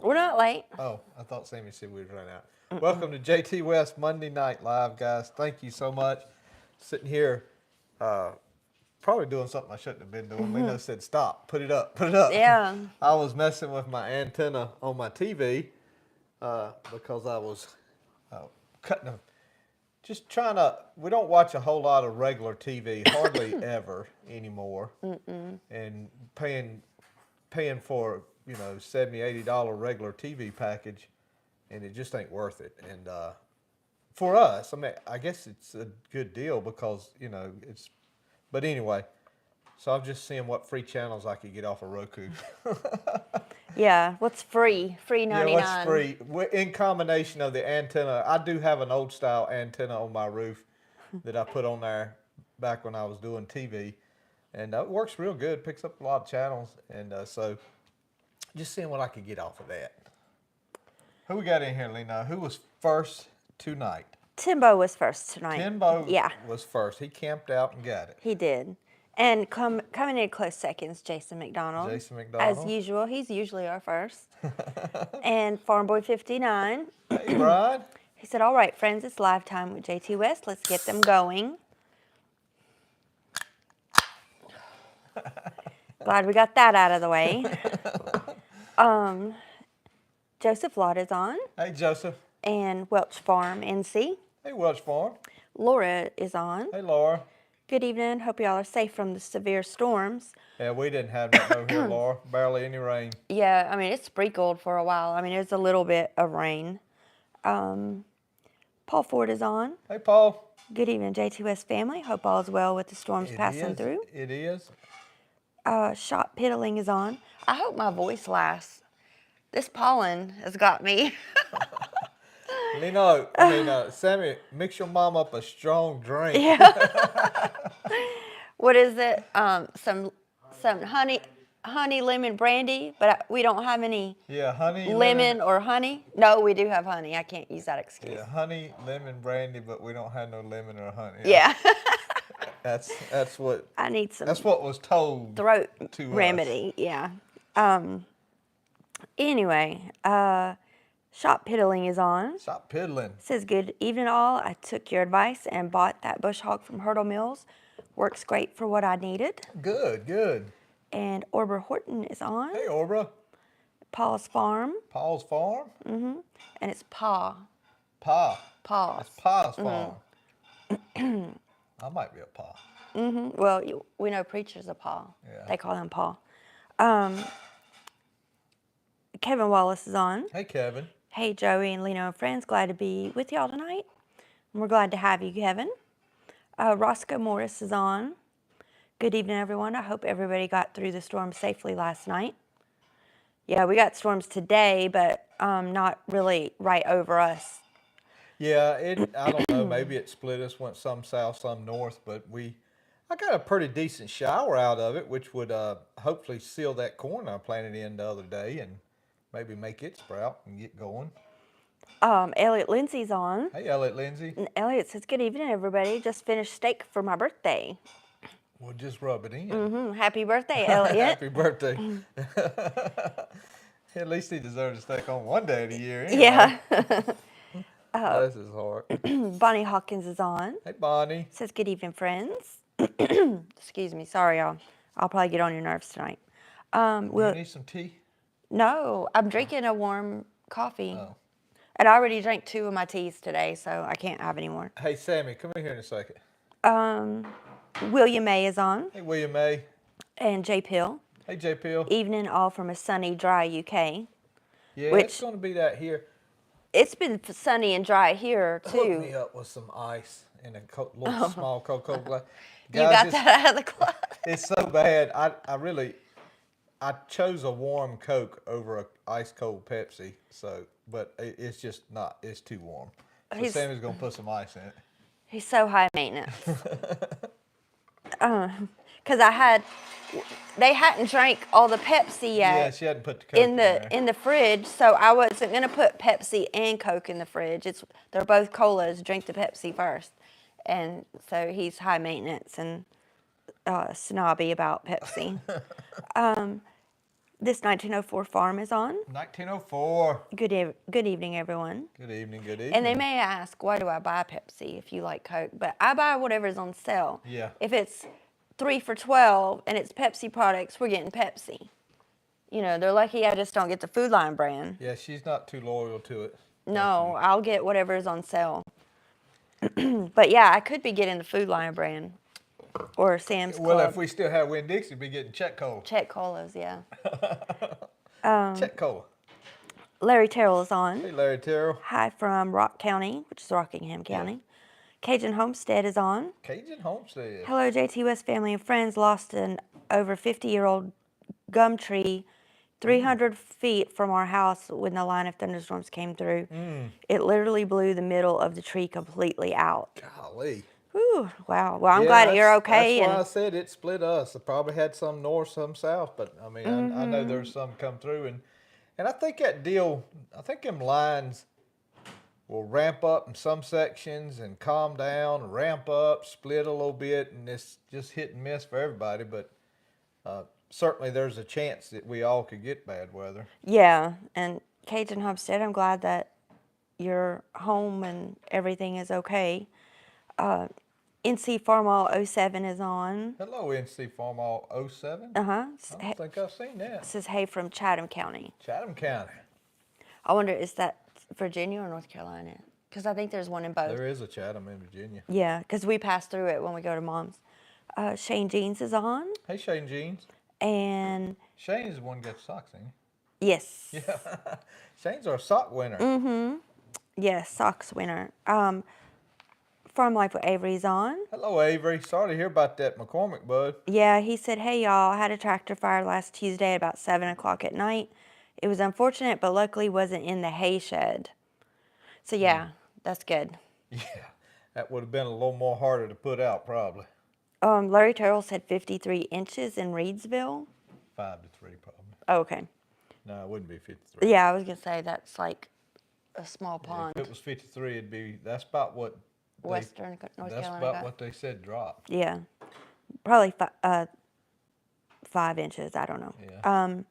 We're not late. Oh, I thought Sammy said we was running out. Welcome to Jtwes Monday Night Live, guys. Thank you so much. Sitting here, probably doing something I shouldn't have been doing. Lena said, "Stop, put it up, put it up." Yeah. I was messing with my antenna on my TV because I was cutting them. Just trying to. We don't watch a whole lot of regular TV, hardly ever anymore, and paying for $70-$80 regular TV package, and it just ain't worth it. And for us, I mean, I guess it's a good deal because it's. But anyway, so I'm just seeing what free channels I could get off of Roku. Yeah. What's free? Free 99. Yeah, what's free? In combination of the antenna, I do have an old style antenna on my roof that I put on there back when I was doing TV, and it works real good. Picks up a lot of channels, and so just seeing what I could get off of that. Who we got in here, Lena? Who was first tonight? Timbo was first tonight. Timbo Yeah. was first. He camped out and got it. He did. And coming in close seconds, Jason McDonald. Jason McDonald. As usual, he's usually our first. And Farm Boy 59. Hey, Brian. He said, "All right, friends, it's live time with Jtwes. Let's get them going." Glad we got that out of the way. Joseph Lott is on. Hey, Joseph. And Welch Farm NC. Hey, Welch Farm. Laura is on. Hey, Laura. Good evening. Hope y'all are safe from the severe storms. Yeah, we didn't have that over here, Laura. Barely any rain. Yeah, I mean, it sprinkled for a while. I mean, there's a little bit of rain. Paul Ford is on. Hey, Paul. Good evening, Jtwes family. Hope all is well with the storms passing through. It is. Shot Piddling is on. I hope my voice lasts. This pollen has got me. Sammy, mix your mom up a strong drink. Yeah. What is it? Some honey lemon brandy, but we don't have any. Yeah, honey lemon or honey. No, we do have honey. I can't use that excuse. Yeah, honey lemon brandy, but we don't have no lemon or honey. Yeah. That's what I need some. That's what was told. Throat to remedy. us. Yeah. Anyway, Shop Piddling is on. Shop Piddling. Says, "Good evening, all. I took your advice and bought that bush hog from Hurdle Mills. Works great for what I needed." Good, good. And Orbra Horton is on. Hey, Orbra. Paul's Farm. Paul's Farm? Mm-hmm. And it's Pa. Pa. Pa's. It's Pa's Farm. I might be a Pa. Mm-hmm. Well, we know preachers are Pa. Yeah. They call him Pa. Kevin Wallace is on. Hey, Kevin. Hey, Joey and Leno and friends. Glad to be with y'all tonight. And we're glad to have you, Kevin. Roscoe Morris is on. Good evening, everyone. I hope everybody got through the storm safely last night. Yeah, we got storms today, but not really right over us. Yeah, I don't know. Maybe it split us, went some south, some north, but I got a pretty decent shower out of it, which would hopefully seal that corn I planted in the other day and maybe make it sprout and get going. Elliot Lindsay's on. Hey, Elliot Lindsay. And Elliot says, "Good evening, everybody. Just finished steak for my birthday." We'll just rub it in. Mm-hmm. Happy birthday, Elliot. Happy birthday. At least he deserves a steak on one day of the year. Anyway. Yeah. Bless his heart. Bonnie Hawkins is on. Hey, Bonnie. Says, "Good evening, friends." Excuse me. Sorry, y'all. I'll probably get on your nerves tonight. You need some tea? No, I'm drinking a warm coffee. Oh. And I already drank 2 of my teas today, so I can't have any more. Hey, Sammy, come in here in a second. William May is on. Hey, William May. And Jay Pill. Hey, Jay Pill. Evening, all from a sunny, dry UK. Yeah, it's going to be that here. It's been sunny and dry here, too. Hook me up with some ice in a little small Coca-Cola glass. Guys, you got that out of the glass? It's so bad. I chose a warm Coke over a ice cold Pepsi. But it's just not. It's too warm. So Sammy's gonna put some ice in it. He's so high maintenance. Because they hadn't drank all the Pepsi yet. Yeah, she hadn't put the Coke in the fridge, so I wasn't gonna put Pepsi and Coke in the fridge. They're both colas. Drink the Pepsi first, and so he's high maintenance and snobby about Pepsi. This 1904 farm is on. 1904. Good evening, everyone. Good evening, good evening. And they may ask, why do I buy Pepsi if you like Coke? But I buy whatever's on sale. Yeah. If it's 3 for $12 and it's Pepsi products, we're getting Pepsi. You know, they're lucky I just don't get the Food Line brand. Yeah, she's not too loyal to it. No, I'll get whatever is on sale. But yeah, I could be getting the Food Line brand or Sam's Club. Well, if we still have Winn-Dixie, we'd be getting Czech Cola. Czech Colas, yeah. Czech Cola. Larry Terrell is on. Hey, Larry Terrell. Hi from Rock County, which is Rockingham County. Cajun Homestead is on. Cajun Homestead. Hello, Jtwes family and friends. Lost an over 50-year-old gum tree 300 feet from our house when the line of thunderstorms came through. It literally blew the middle of the tree completely out. Golly. Whew, wow. Well, I'm glad you're okay. That's why I said it split us. It probably had some north, some south, but I mean, I know there's some come through, and I think that deal, I think them lines will ramp up in some sections and calm down, ramp up, split a little bit, and it's just hit and miss for everybody. But certainly there's a chance that we all could get bad weather. Yeah, and Cajun Homestead, I'm glad that you're home and everything is okay. NC Farmall 07 is on. Hello, NC Farmall 07. Uh-huh. I don't think I've seen that. This is Hay from Chatham County. Chatham County. I wonder, is that Virginia or North Carolina? Because I think there's one in both. There is a Chatham in Virginia. Yeah, because we pass through it when we go to Mom's. Shane Jeans is on. Hey, Shane Jeans. And Shane is the one who got socks, ain't yes. he? Yeah. Shane's our sock winner. Mm-hmm. Yes, socks winner. Farm Life with Avery's on. Hello, Avery. Sorry to hear about that McCormick, bud. Yeah, he said, hey, y'all, I had a tractor fire last Tuesday at about 7 o'clock at night. It was unfortunate, but luckily wasn't in the hay shed. So, yeah, that's good. Yeah, that would have been a little more harder to put out, probably. Larry Terrell said 53 inches in Reedsville. 5 to 3, probably. Oh, okay. No, it wouldn't be 53. Yeah, I was going to say that's like a small pond. If it was 53, that's about what Western North Carolina. That's about what they said dropped. Yeah, probably 5 inches. I don't know. Yeah.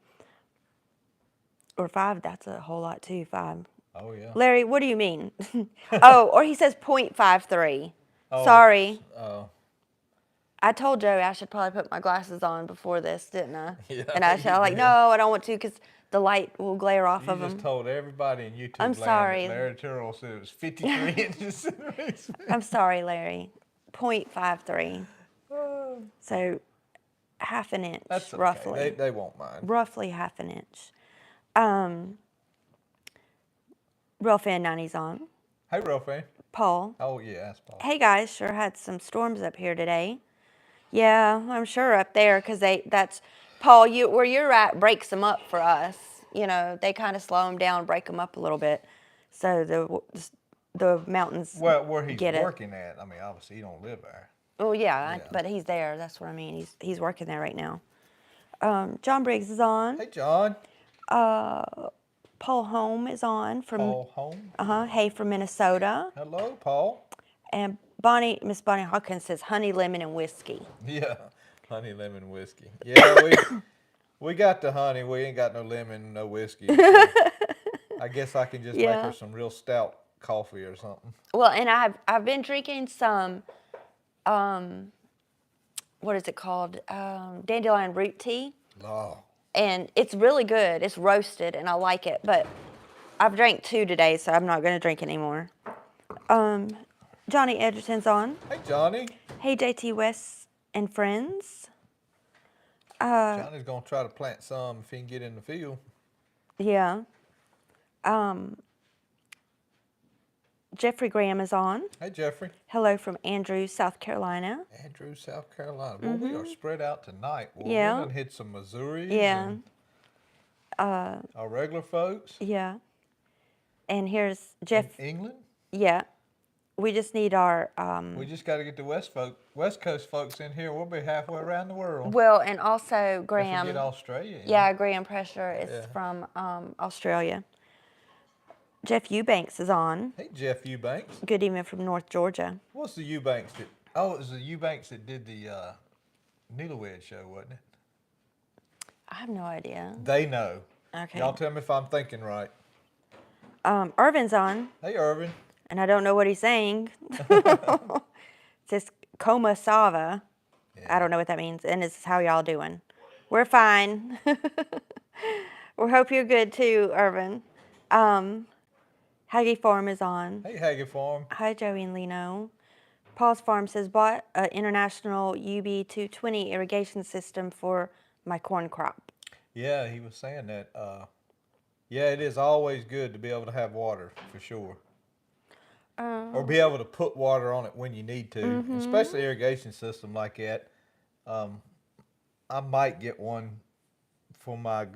Or 5. That's a whole lot too. 5. Oh yeah. Larry, what do you mean? Oh, or he says 0.53. Oh, Sorry. Oh. I told Joey I should probably put my glasses on before this, didn't I? Yeah. And I said, like, no, I don't want to because the light will glare off of You them. just told everybody in YouTube I'm land sorry. that Larry Terrell said it was 53 inches. I'm sorry, Larry. 0.53. So half an inch, That's okay. roughly. They won't mind. Roughly half an inch. Real Fan 90's on. Hey, real fan. Paul. Oh yeah, that's Paul. Hey guys, sure had some storms up here today. Yeah, I'm sure up there because that's Paul. Where you're at breaks them up for us. You know, they kind of slow them down, break them up a little bit, so the mountains. Well, where he's get working at, I mean, obviously he don't live there. Oh yeah, Yeah. but he's there. That's what I mean. He's working there right now. John Briggs is on. Hey, John. Paul Home is on from. Paul Home. Hay from Minnesota. Hello, Paul. And Miss Bonnie Hawkins says honey, lemon, and whiskey. Yeah, honey, lemon, whiskey. Yeah, we got the honey. We ain't got no lemon, no whiskey. So I guess I can just make her some real stout coffee or something. Well, and I've been drinking some, what is it called? Dandelion root tea. Oh. And it's really good. It's roasted, and I like it. But I've drank 2 today, so I'm not going to drink anymore. Johnny Edgerton's on. Hey, Johnny. Hey, Jtwes and friends. Johnny's going to try to plant some if he can get in the field. Yeah. Jeffrey Graham is on. Hey, Jeffrey. Hello from Andrews, South Carolina. Andrews, South Carolina. Well, we are spread out tonight. Well, Yeah. we done hit some Missouri. Yeah. And our regular folks. Yeah. And here's Jeff. In England. Yeah. We just need our. We just got to get the West Coast folks in here. We'll be halfway around the world. Well, and also If we Graham. get Australia. Yeah, Graham Pressure is from Australia. Jeff Eubanks is on. Hey, Jeff Eubanks. Good evening from North Georgia. What's the Eubanks that? Oh, it was the Eubanks that did the Needlewed show, wasn't it? I have no idea. They know. Okay. Y'all tell me if I'm thinking right. Irvin's on, Hey, Irvin. and I don't know what he's saying. It says coma sava. I don't know what that means. And it's how y'all doing? We're fine. We hope you're good too, Irvin. Haggy Farm is on. Hey, Haggy Farm. Hi, Joey and Lino. Paul's Farm says, bought an international UB220 irrigation system for my corn crop. Yeah, he was saying that. Yeah, it is always good to be able to have water, for sure. Or be able to put water on it when you need to, especially irrigation system like that. I might get one for my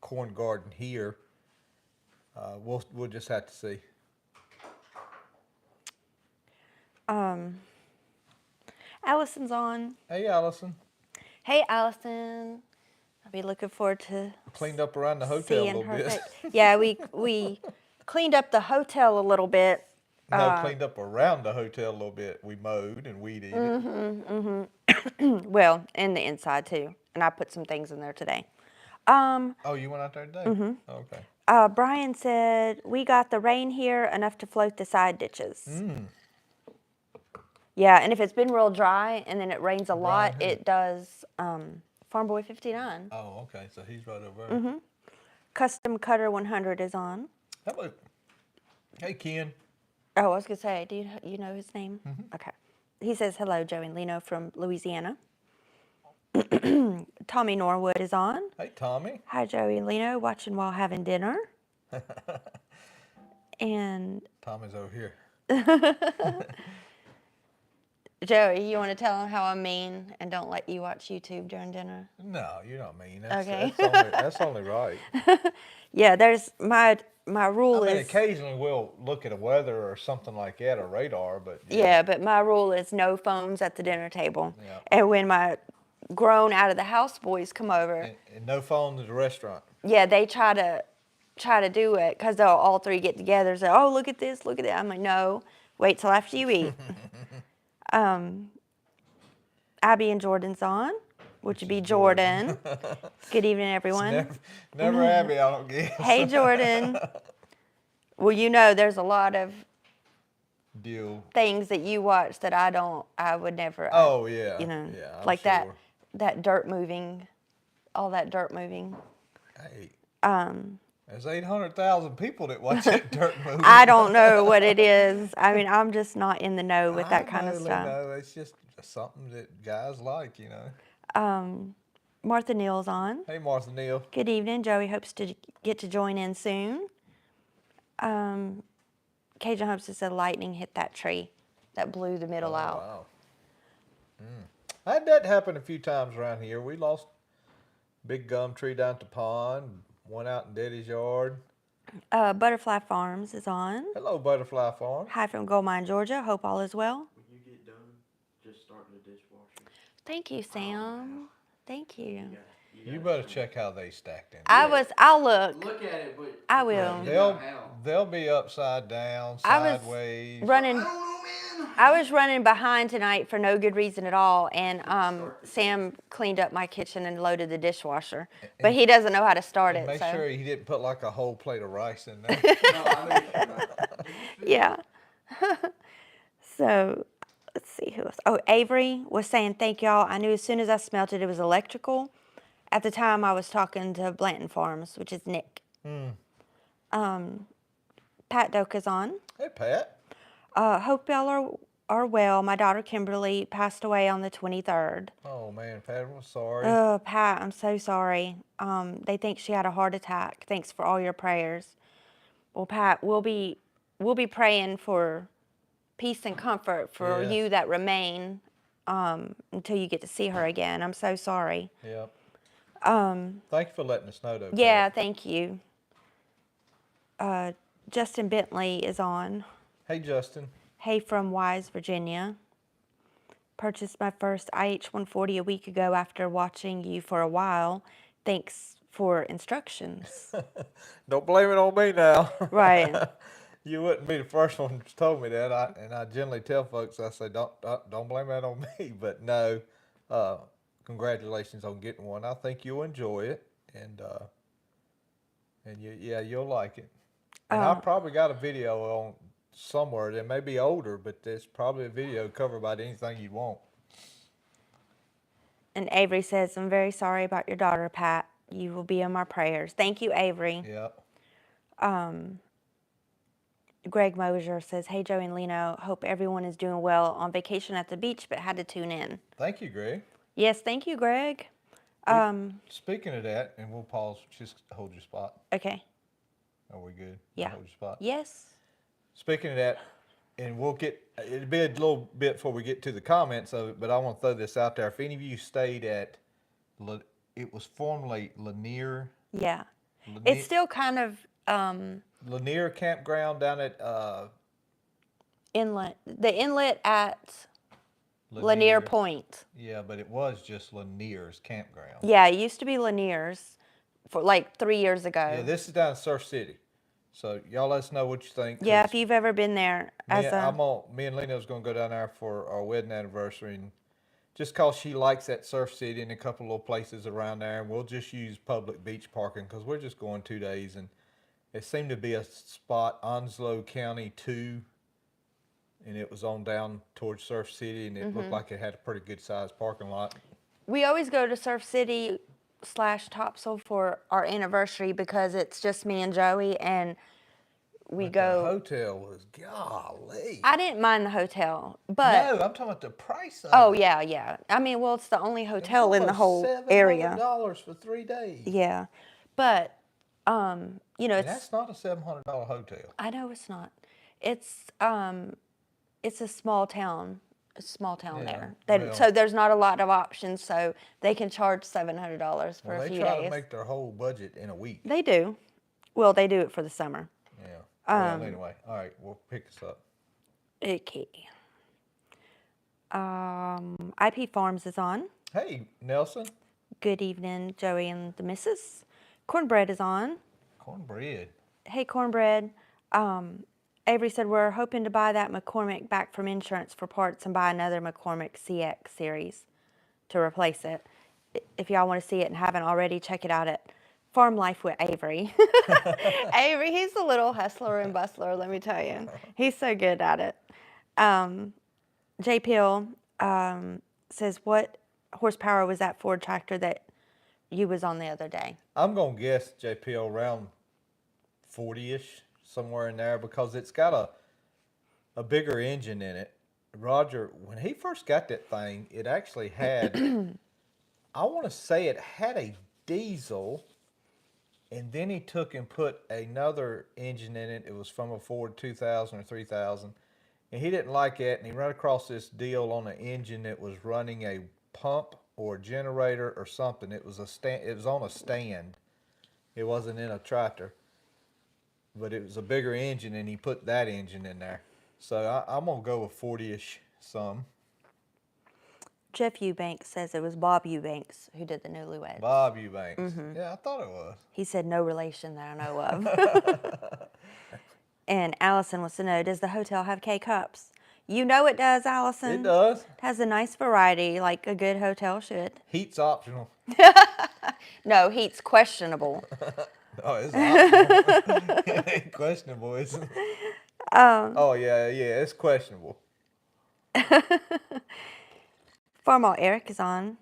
corn garden here. We'll just have to see. Allison's on. Hey, Allison. Hey, Allison. I'll be looking forward to Cleaned up around the hotel a seeing little her. bit. Yeah, we cleaned up the hotel a little bit. No, cleaned up around the hotel a little bit. We mowed and weeded it. Well, and the inside too. And I put some things in there today. Oh, you went out there today? Okay. Brian said, we got the rain here, enough to float the side ditches. Yeah, and if it's been real dry and then it rains a lot, Brian who? it does Farm Boy 59. Oh, okay. So he's right over there. Custom Cutter 100 is on. Hello. Hey, Ken. Oh, I was going to say, do you know his name? Okay. He says, hello, Joey and Lino from Louisiana. Tommy Norwood is on. Hey, Tommy. Hi, Joey and Lino, watching while having dinner. And Tommy's over here. Joey, you want to tell him how I'm mean and don't let you watch YouTube during dinner? No, you're not mean. That's, Okay. that's only right. Yeah, there's my rule I mean, is occasionally we'll look at a weather or something like that, or radar, but yeah, but my rule is no phones at the dinner table. Yeah. And when my grown out of the house boys come over, and no phone at the restaurant. yeah, they try to do it because they'll all three get together and say, oh, look at this, look at that. I'm like, no, wait till after you eat. Abby and Jordan's on, which would be Jordan. Good evening, everyone. Never Abby, I don't guess. Hey, Jordan. Well, you know, there's a lot of Deal. things that you watch that I would never. Oh, yeah. You know, yeah, I'm like sure. that dirt moving, all that dirt moving. Hey. There's 800,000 people that watch that dirt movie. I don't know what it is. I mean, I'm just not in the know with that kind of stuff. No, it's just something that guys like, you know. Martha Neal's on. Hey, Martha Neal. Good evening. Joey hopes to get to join in soon. Cajun hopes to say lightning hit that tree that blew the middle out. Wow. I had that happen a few times around here. We lost a big gum tree down at the pond, one out in Daddy's yard. Butterfly Farms is on. Hello, Butterfly Farm. Hi from Gold Mine, Georgia. Hope all is well. When you get done, just starting the dishwasher. Thank you, Sam. Thank you. You better check how they stacked in. I'll look. Look at it, but I will. They'll be upside down, I was sideways. running. I don't know, man. I was running behind tonight for no good reason at all, and Sam cleaned up my kitchen and loaded the dishwasher. But he doesn't know how to start it. Make So. sure he didn't put like a whole plate of rice in there. No, I know you're not. Yeah. So, let's see who else. Oh, Avery was saying, thank y'all. I knew as soon as I smelt it, it was electrical. At the time, I was talking to Blanton Farms, which is Nick. Pat Doka's on. Hey, Pat. Hope y'all are well. My daughter Kimberly passed away on the 23rd. Oh, man, Pat, I'm sorry. Oh, Pat, I'm so sorry. They think she had a heart attack. Thanks for all your prayers. Well, Pat, we'll be praying for peace and comfort for Yes. you that remain until you get to see her again. I'm so sorry. Yep. Thank you for letting us know, though. Yeah, Pat. thank you. Justin Bentley is on. Hey, Justin. Hey from Wise, Virginia. Purchased my first IH-140 a week ago after watching you for a while. Thanks for instructions. Don't blame it on me now. Right. You wouldn't be the first one who's told me that. And I generally tell folks, I say, don't blame that on me. But no, congratulations on getting one. I think you'll enjoy it, and you'll like it. And I probably got a video on somewhere that may be older, but there's probably a video covered about anything you want. And Avery says, I'm very sorry about your daughter, Pat. You will be in my prayers. Thank you, Avery. Yeah. Greg Mosier says, hey, Joey and Leno, hope everyone is doing well on vacation at the beach, but had to tune in. Thank you, Greg. Yes, thank you, Greg. Speaking of that, and we'll pause, just hold your spot. Okay. Are we good? Yeah. Hold your spot. Yes. Speaking of that, and it'll be a little bit before we get to the comments of it, but I want to throw this out there. If any of you stayed at, it was formerly Lanier. Yeah. It's still kind of Lanier Campground down at inlet. The inlet at Lanier Point. Yeah, but it was just Lanier's Campground. Yeah, it used to be Lanier's for like 3 years ago. Yeah, this is down in Surf City. So y'all let us know what you think. Yeah, if you've ever been there. Me and Lena's going to go down there for our wedding anniversary, and just because she likes that Surf City and a couple little places around there, and we'll just use public beach parking because we're just going 2 days, and it seemed to be a spot, Onslow County 2, and it was on down towards Surf City, and it looked like it had a pretty good sized parking lot. We always go to Surf City / Topsail for our anniversary because it's just me and Joey, and we go. The hotel was, golly. I didn't mind the hotel, but No, I'm talking about the price of oh it. yeah. I mean, well, it's the only hotel in the whole $700 area. for 3 days. Yeah, but you know, And it's. that's not a $700 hotel. I know it's not. It's a small town. A small town Yeah, there. well- So there's not a lot of options. So they can charge $700 for Well, a few they try days. to make their whole budget in a week. They do. Well, they do it for the summer. Yeah. Well, anyway, all right, we'll pick this up. Okay. IP Farms is on. Hey, Nelson. Good evening, Joey and the missus. Cornbread is on. Cornbread. Hey, Cornbread. Avery said we're hoping to buy that McCormick back from insurance for parts and buy another McCormick CX series to replace it. If y'all want to see it and haven't already, check it out at Farm Life with Avery. Avery, he's a little hustler and bustler, let me tell you. He's so good at it. J. Peel says, what horsepower was that Ford tractor that you was on the other day? I'm going to guess, JPL, around 40-ish, somewhere in there, because it's got a bigger engine in it. Roger, when he first got that thing, it actually had, I want to say it had a diesel, and then he took and put another engine in it. It was from a Ford 2000 or 3000, and he didn't like it, and he ran across this deal on an engine that was running a pump or a generator or something. It was it was on a stand. It wasn't in a tractor, but it was a bigger engine, and he put that engine in there. So I'm gonna go with 40-ish some. Jeff Eubanks says it was Bob Eubanks who did the Newlyweds. Bob Eubanks. Yeah, I thought it was. He said no relation that I know of. And Allison wants to know, does the hotel have K-Cups? You know it does, Allison. It does. It has a nice variety, like a good hotel should. Heat's optional. No, heat's questionable. Oh, it's optional. It ain't questionable, is it? Oh, yeah, it's questionable. Farmall Eric is on,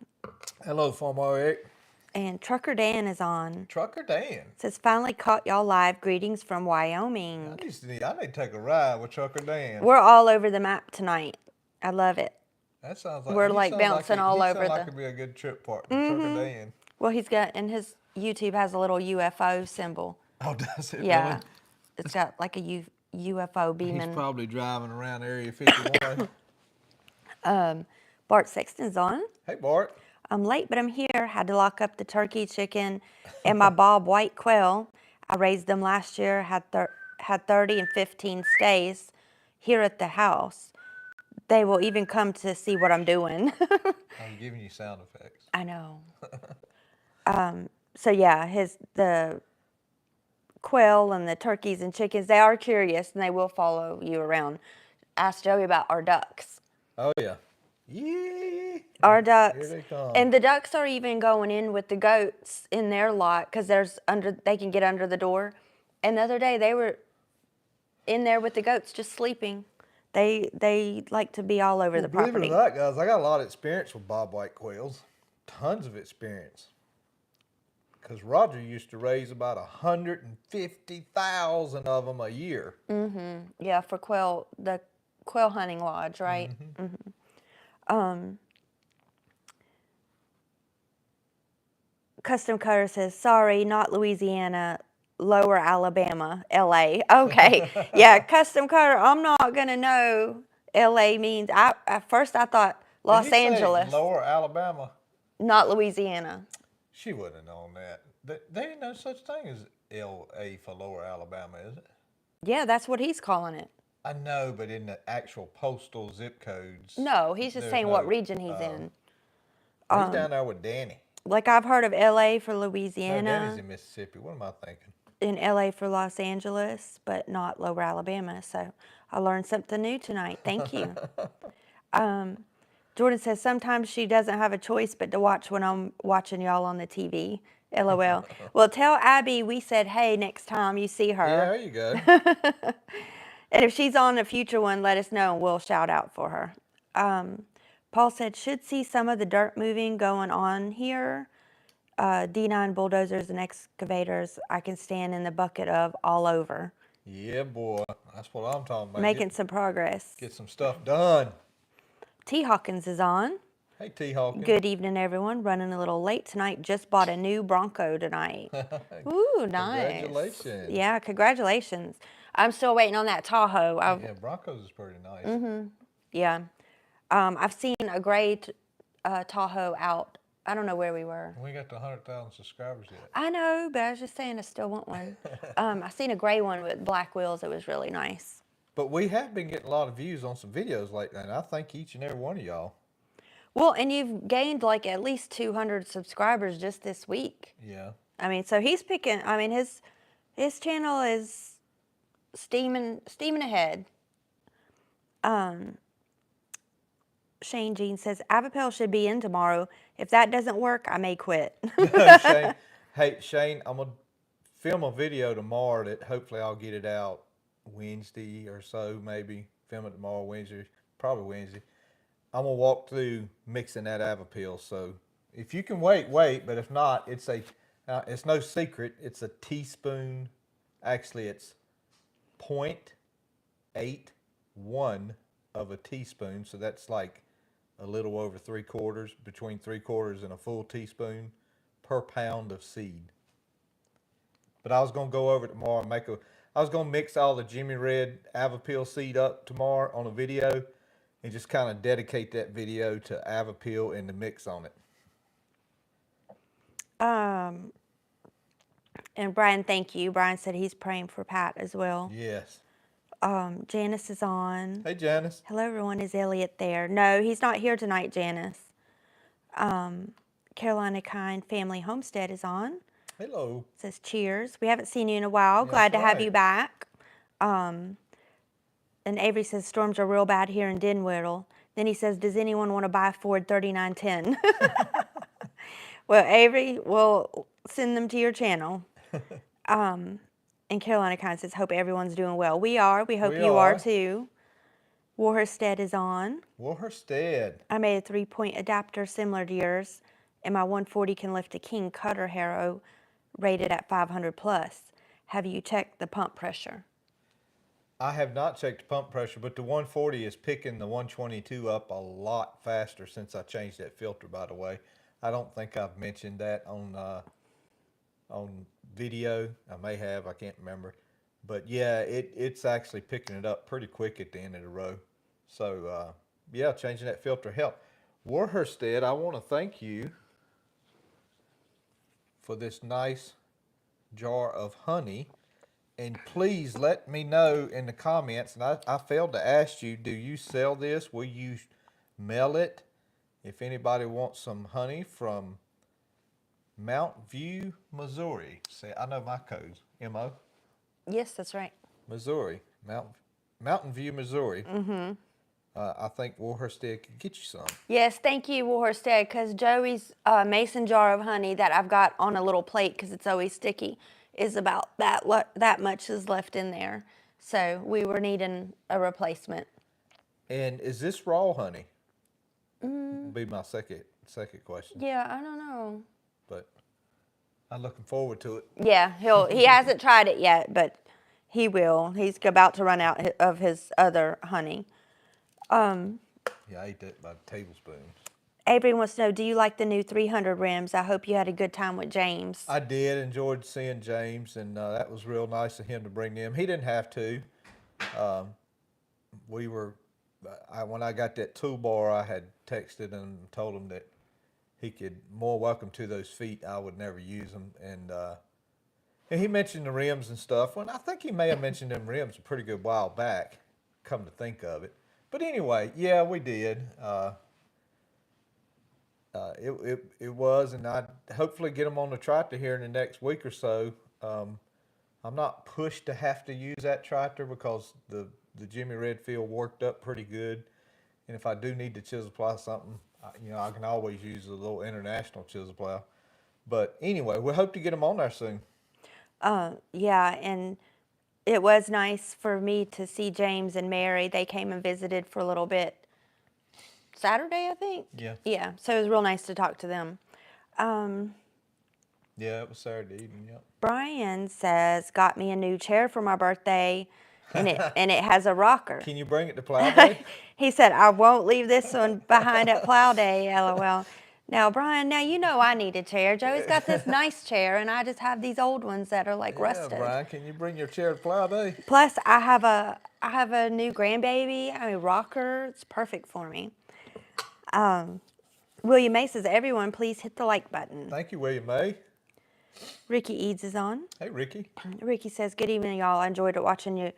Hello, Farmer Eric. and Trucker Dan is on. Trucker Dan. Says, finally caught y'all live. Greetings from Wyoming. I need to take a ride with Trucker Dan. We're all over the map tonight. I love it. That sounds like We're he like sounds bouncing all he over sounds like the- it'd be a good trip partner, Trucker Dan. Well, he's got, and his YouTube has a little UFO symbol. Oh, does it Yeah. really? It's got like a UFO beaming. He's probably driving around Area 51. Bart Sexton's on. Hey, Bart. I'm late, but I'm here. Had to lock up the turkey, chicken, and my Bob White quail. I raised them last year, had 30 and 15 stays here at the house. They will even come to see what I'm doing. I'm giving you sound effects. I know. So yeah, the quail and the turkeys and chickens, they are curious and they will follow you around. Ask Joey about our ducks. Oh, yeah. Yeah. Our Here ducks. they come. And the ducks are even going in with the goats in their lot because they can get under the door. And the other day they were in there with the goats just sleeping. They like to be all over the Believe it property. or not, guys, I got a lot of experience with bobwhite quails. Tons of experience. Because Roger used to raise about 150,000 of them a year. Yeah, for the quail hunting lodge, right? Custom Cutter says, sorry, not Louisiana, Lower Alabama, LA. Okay. Yeah, Custom Cutter, I'm not going to know LA means. At first I thought Los Did he Angeles, say Lower Alabama? not Louisiana. She wouldn't have known that. There ain't no such thing as LA for Lower Alabama, is it? Yeah, that's what he's calling it. I know, but in the actual postal zip codes. No, he's just there's saying no, what region he's in. He's down there with Danny. Like I've heard of LA for No, Louisiana Danny's in Mississippi. What am I thinking? and LA for Los Angeles, but not Lower Alabama. So I learned something new tonight. Thank you. Jordan says sometimes she doesn't have a choice but to watch when I'm watching y'all on the TV. LOL. Well, tell Abby we said hey next time you see her. Yeah, there you go. And if she's on a future one, let us know and we'll shout out for her. Paul said, should see some of the dirt moving going on here. D9 bulldozers and excavators I can stand in the bucket of all over. Yeah, boy. That's what I'm talking about. Making some progress. Get some stuff done. T. Hawkins is on. Hey, T. Hawkins. Good evening, everyone. Running a little late tonight. Just bought a new Bronco tonight. Ooh, nice. Congratulations. Yeah, congratulations. I'm still waiting on that Tahoe. Yeah, Broncos is pretty nice. Yeah. I've seen a gray Tahoe out. I don't know where we were. We got the 100,000 subscribers yet. I know, but I was just saying I still want one. I seen a gray one with black wheels. It was really nice. But we have been getting a lot of views on some videos lately, and I thank each and every one of y'all. Well, and you've gained like at least 200 subscribers just this week. Yeah. I mean, so he's picking. I mean, his channel is steaming ahead. Shane Jean says Avipel should be in tomorrow. If that doesn't work, I may quit. Shane, hey, Shane, I'm going to film a video tomorrow that hopefully I'll get it out Wednesday or so, maybe. Film it tomorrow, Wednesday, probably Wednesday. I'm going to walk through mixing that Avipel. So if you can wait, but if not, it's no secret. It's a teaspoon. Actually, it's 0.81 of a teaspoon. So that's like a little over 3/4, between 3/4 and a full teaspoon per pound of seed. But I was going to go over it tomorrow and I was going to mix all the Jimmy Red Avipel seed up tomorrow on a video and just kind of dedicate that video to Avipel and the mix on it. And Brian, thank you. Brian said he's praying for Pat as well. Yes. Janice is on. Hey, Janice. Hello, everyone. Is Elliot there? No, he's not here tonight, Janice. Carolina Kind Family Homestead is on. Hello. Says cheers. We haven't seen you in a while. That's Glad to have right. you back. And Avery says storms are real bad here in Dinwiddle. Then he says, does anyone want to buy a Ford 3910? Well, Avery, we'll send them to your channel. And Carolina Kind says, hope everyone's doing well. We are. We hope you are too. Warherstead is on. Warherstead. I made a 3-point adapter similar to yours, and my 140 can lift a king cutter harrow rated at 500 plus. Have you checked the pump pressure? I have not checked the pump pressure, but the 140 is picking the 122 up a lot faster since I changed that filter, by the way. I don't think I've mentioned that on video. I may have, I can't remember. But yeah, it's actually picking it up pretty quick at the end of the row. So yeah, changing that filter helped. Warherstead, I want to thank you for this nice jar of honey. And please let me know in the comments, and I failed to ask you, do you sell this? Will you mail it? If anybody wants some honey from Mount View, Missouri. See, I know my codes. M-O? Yes, that's right. Missouri. Mountain View, Missouri. I think Warstead could get you some. Yes, thank you, Warstead, because Joey's mason jar of honey that I've got on a little plate because it's always sticky is about that much is left in there. So we were needing a replacement. And is this raw honey? Be my second question. Yeah, I don't know. But I'm looking forward to it. Yeah, he hasn't tried it yet, but he will. He's about to run out of his other honey. Yeah, I ate that by tablespoons. Avery wants to know, do you like the new 300 rims? I hope you had a good time with James. I did. Enjoyed seeing James, and that was real nice of him to bring them. He didn't have to. When I got that toolbar, I had texted and told him that he could more welcome to those feet. I would never use them, and he mentioned the rims and stuff. Well, I think he may have mentioned them rims a pretty good while back. Come to think of it, but anyway, yeah, we did. It was, and I'd hopefully get them on the tractor here in the next week or so. I'm not pushed to have to use that tractor because the Jimmy Redfield worked up pretty good, and if I do need to chisel plow something, I can always use a little international chisel plow. But anyway, we hope to get them on there soon. Yeah, and it was nice for me to see James and Mary. They came and visited for a little bit Saturday, I think. Yeah. Yeah, so it was real nice to talk to them. Yeah, it was Saturday evening. Yep. Brian says, got me a new chair for my birthday, and it has a rocker. Can you bring it to plow day? He said, I won't leave this one behind at plow day, LOL. Now, Brian, you know I need a chair. Joey's got this nice chair, and I just have these old ones that are like rusted. Yeah, Brian, can you bring your chair to plow day? Plus, I have a new grandbaby. I mean, rocker. It's perfect for me. William May says, everyone, please hit the like button. Thank you, William May. Ricky Eads is on. Hey, Ricky. Ricky says, good evening, y'all. I enjoyed watching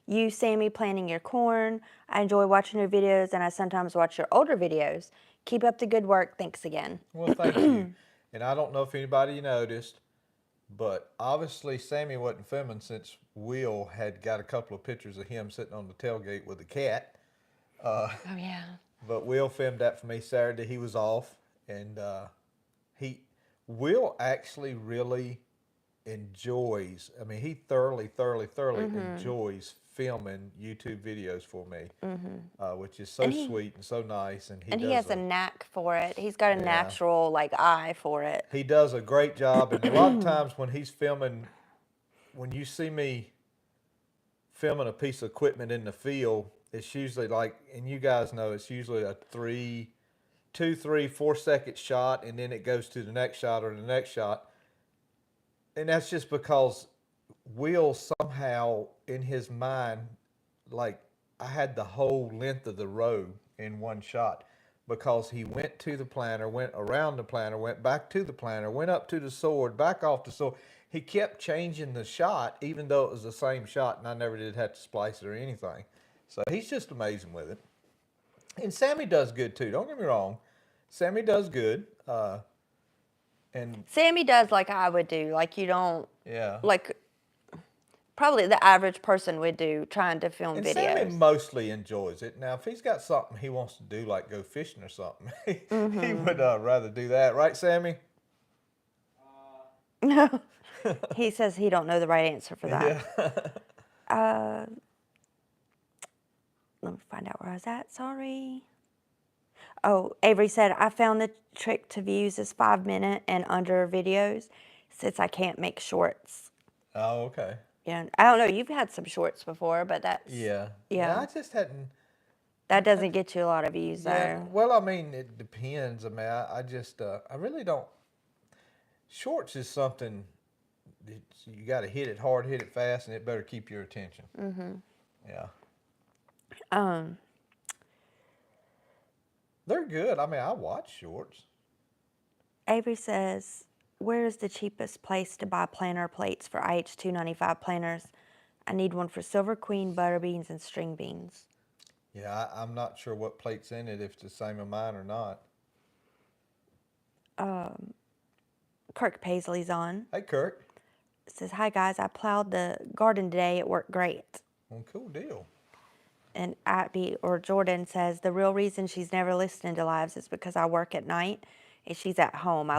you, Sammy, planting your corn. I enjoy watching your videos, and I sometimes watch your older videos. Keep up the good work. Thanks again. Well, thank you. And I don't know if anybody noticed, but obviously Sammy wasn't filming since Will had got a couple of pictures of him sitting on the tailgate with a cat. Oh, yeah. But Will filmed that for me Saturday. He was off, and Will actually really enjoys. I mean, he thoroughly enjoys filming YouTube videos for me, which is so sweet and so nice. And he has a knack for it. He's got a natural eye for it. He does a great job, and a lot of times when he's filming, when you see me filming a piece of equipment in the field, it's usually like, and you guys know, it's usually a 2, 3, 4 second shot, and then it goes to the next shot or the next shot. And that's just because Will somehow in his mind, like, I had the whole length of the road in one shot, because he went to the planter, went around the planter, went back to the planter, went up to the sword, back off the sword. He kept changing the shot, even though it was the same shot, and I never did have to splice it or anything. So he's just amazing with it. And Sammy does good too. Don't get me wrong. Sammy does good. And Sammy does like I would do. Like you don't. Yeah. Like probably the average person would do trying to film and videos. Sammy mostly enjoys it. Now, if he's got something he wants to do, like go fishing or something, he would rather do that, right, Sammy? No. He says he don't know the right answer for that. Yeah. Let me find out where I was at. Sorry. Oh, Avery said, I found the trick to views is 5-minute and under videos since I can't make shorts. Oh, okay. Yeah, I don't know. You've had some shorts before, but that's... Yeah. Yeah. I just hadn't... That doesn't get you a lot of views, Yeah. though. Well, I mean, it depends. I mean, I just, I really don't... Shorts is something... You got to hit it hard, hit it fast, and it better keep your attention. Mm-hmm. Yeah. They're good. I mean, I watch shorts. Avery says, where is the cheapest place to buy planter plates for IH295 planters? I need one for Silver Queen, butter beans, and string beans. Yeah, I'm not sure what plate's in it, if it's the same of mine or not. Kirk Paisley's on. Hey, Kirk. Says, hi guys, I plowed the garden today. It worked great. Well, cool deal. And Abby or Jordan says the real reason she's never listening to lives is because I work at night and she's at home. I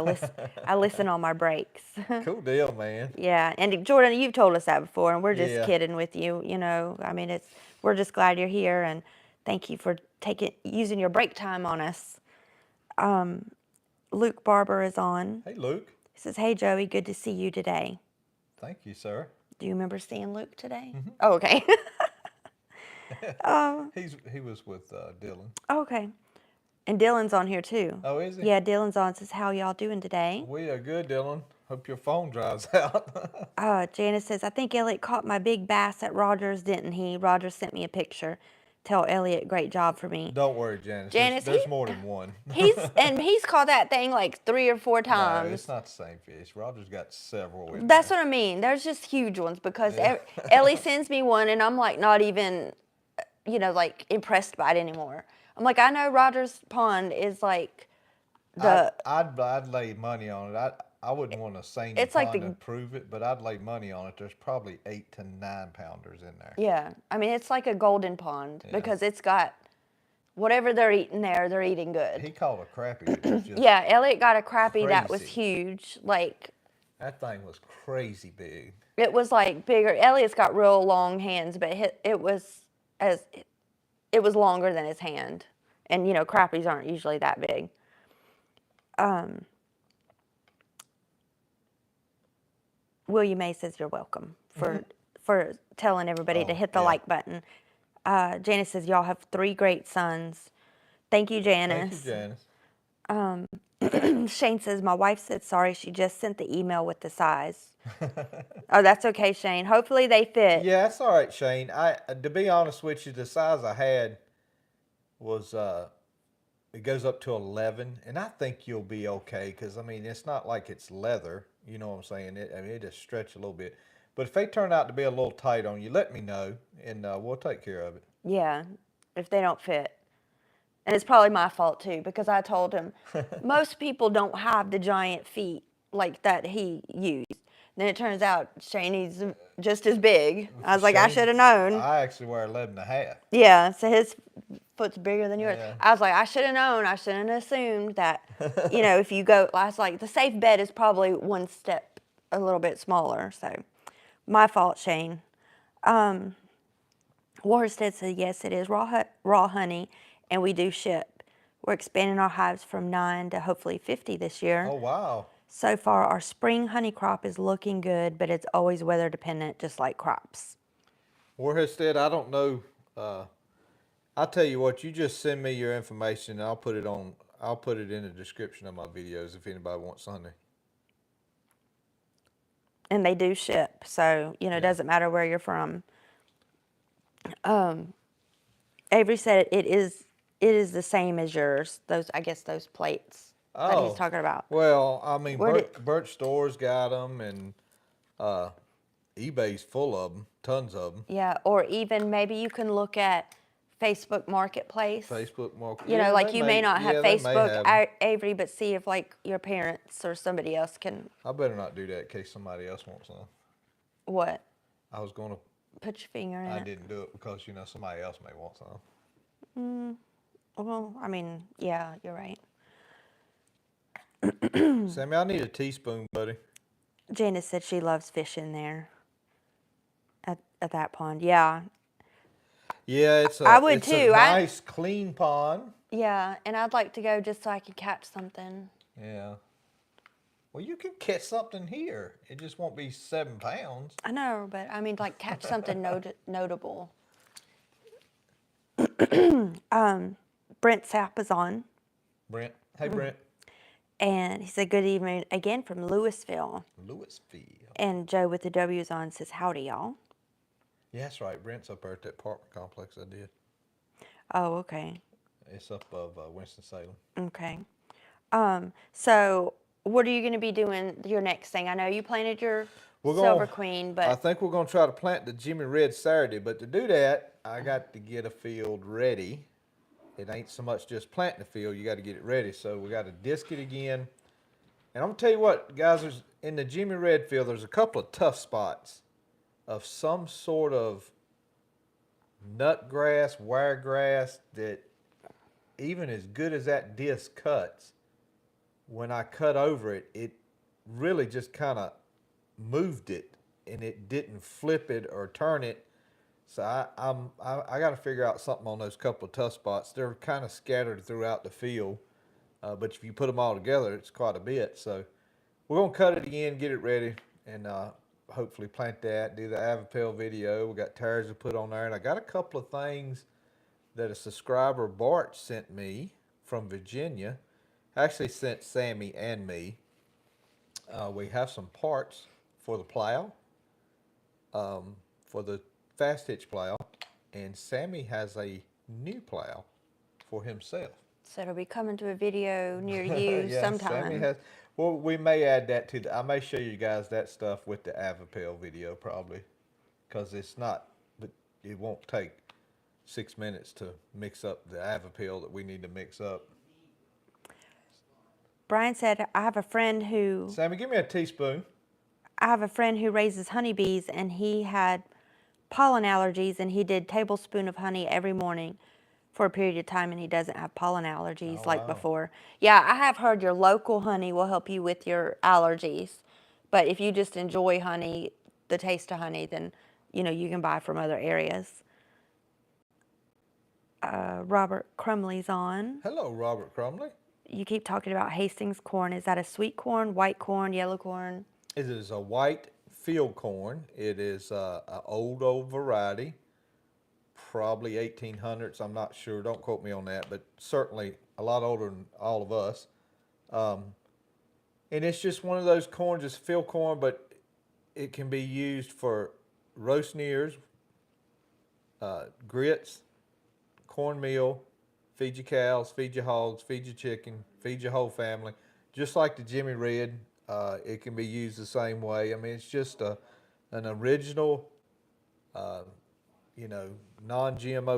listen on my breaks. Cool deal, man. Yeah, and Jordan, you've told us that before, and we're just Yeah. kidding with you. I mean, we're just glad you're here, and thank you for using your break time on us. Luke Barber is on. Hey, Luke. He says, "Hey Joey, good to see you today." Thank you, sir. Do you remember seeing Luke today? Mm-hmm. Oh, okay. He was with Dylan. Okay. And Dylan's on here too. Oh, is he? Yeah, Dylan's on. Says, "How y'all doing today?" We are good, Dylan. Hope your phone dries out. Janice says, "I think Elliot caught my big bass at Rogers, didn't he? Rogers sent me a picture. Tell Elliot, great job for me." Don't worry, Janice. Janice, there's more than one. he's caught that thing like 3 or 4 times. No, it's not the same fish. Roger's got several. That's what I mean. There's just huge ones because Ellie sends me one and I'm like not even, like impressed by it anymore. I'm like, I know Rogers Pond is like I'd lay money on it. I wouldn't want to say It's like to prove it, but I'd lay money on it. There's probably 8 to 9 pounders in there. Yeah, I mean it's like a golden pond because it's got whatever they're eating there, they're eating good. He caught a crappie. That was just Yeah, Elliot got a crappie that was crazy. huge. Like That thing was crazy big. it was like bigger. Elliot's got real long hands, but it was longer than his hand. And crappies aren't usually that big. William A says you're welcome for telling everybody to hit the like button. Janice says y'all have 3 great sons. Thank you, Janice. Thank you, Janice. Shane says my wife said sorry. She just sent the email with the size. Oh, that's okay, Shane. Hopefully they fit. Yeah, that's all right, Shane. To be honest with you, the size I had was it goes up to 11, and I think you'll be okay because I mean it's not like it's leather. You know what I'm saying? It just stretch a little bit. But if they turn out to be a little tight on you, let me know, and we'll take care of it. Yeah, if they don't fit. And it's probably my fault too because I told him most people don't have the giant feet like that he used. Then it turns out Shane's just as big. I was like, I should have known. I actually wear 11.5. Yeah, so his foot's bigger than yours. Yeah. I was like, I should have known. I shouldn't have assumed that, if you go, I was like, the safe bet is probably one step a little bit smaller. So my fault, Shane. Warstead said, yes, it is raw honey, and we do ship. We're expanding our hives from 9 to hopefully 50 this year. Oh, wow. So far, our spring honey crop is looking good, but it's always weather dependent, just like crops. Warstead, I don't know. I'll tell you what. You just send me your information, and I'll put it in the description of my videos if anybody wants honey. And they do ship, so it doesn't matter where you're from. Avery said it is the same as yours. Those plates that he's talking about. Well, I mean, Burch stores got them, and eBay's full of them, tons of them. Yeah, or even maybe you can look at Facebook Marketplace. Facebook Market. You may not have they may Facebook, have 'em. Avery, but see if your parents or somebody else can. I better not do that in case somebody else wants some. What? I was going to. Put your finger in I it. didn't do it because somebody else may want some. Well, I mean, yeah, you're right. Sammy, I need a teaspoon, buddy. Janice said she loves fishing there. At that pond, yeah. Yeah, I would it's too. a nice, clean pond. Yeah, and I'd like to go just so I could catch something. Yeah. Well, you can catch something here. It just won't be 7 pounds. I know, but I mean, like catch something notable. Brent Sapp is on, Brent. Hey, Brent. and he said, good evening again from Louisville. Louisville. And Joe with the W is on, says, howdy, y'all. Yeah, that's right. Brent's up there at that apartment complex I did. Oh, okay. It's up of Winston-Salem. Okay. So what are you going to be doing your next thing? I know you planted your Silver Queen, but I think we're going to try to plant the Jimmy Red Saturday. But to do that, I got to get a field ready. It ain't so much just planting the field. You got to get it ready. So we got to disc it again. And I'm going to tell you what, guys, in the Jimmy Red field, there's a couple of tough spots of some sort of nut grass, wiregrass that even as good as that disc cuts, when I cut over it, it really just kind of moved it and it didn't flip it or turn it. So I got to figure out something on those couple of tough spots. They're kind of scattered throughout the field, but if you put them all together, it's quite a bit. So we're gonna cut it again, get it ready, and hopefully plant that. Do the Avipel video. We got tires to put on there, and I got a couple of things that a subscriber Burch sent me from Virginia. Actually sent Sammy and me. We have some parts for the plow, for the fast hitch plow, and Sammy has a new plow for himself. So it'll be coming to a video near you Yeah, sometime. Sammy has. Well, we may add that to the. I may show you guys that stuff with the Avipel video probably, because it's not. But it won't take 6 minutes to mix up the Avipel that we need to mix up. Brian said, I have a friend who Sammy, give me a teaspoon. raises honeybees, and he had pollen allergies, and he did tablespoon of honey every morning for a period of time, and he doesn't have pollen allergies like before. Yeah, I have heard your local honey will help you with your allergies, but if you just enjoy honey, the taste of honey, then you can buy from other areas. Robert Crumley's on. Hello, Robert Crumley. You keep talking about Hastings corn. Is that a sweet corn, white corn, yellow corn? It is a white field corn. It is an old variety, probably 1800s. I'm not sure. Don't quote me on that, but certainly a lot older than all of us. And it's just one of those corns, it's field corn, but it can be used for roast nears, grits, cornmeal, feed your cows, feed your hogs, feed your chicken, feed your whole family. Just like the Jimmy Red, it can be used the same way. I mean, it's just an original, non-GMO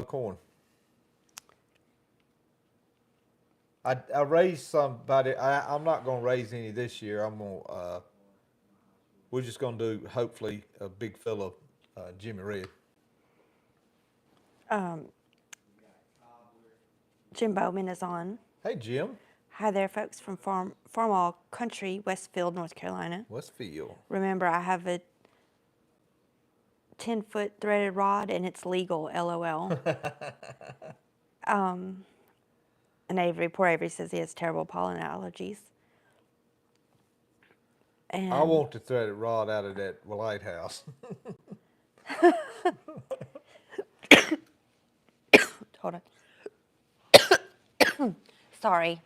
corn. I raised some, but I'm not going to raise any this year. We're just going to do, hopefully, a big fill of Jimmy Red. Jim Bowman is on. Hey, Jim. Hi there, folks from Farmall Country, Westfield, North Carolina. Westfield. Remember, I have a 10-foot threaded rod, and it's legal, LOL. And poor Avery says he has terrible pollen allergies. And I want the threaded rod out of that lighthouse. Hold on. Sorry.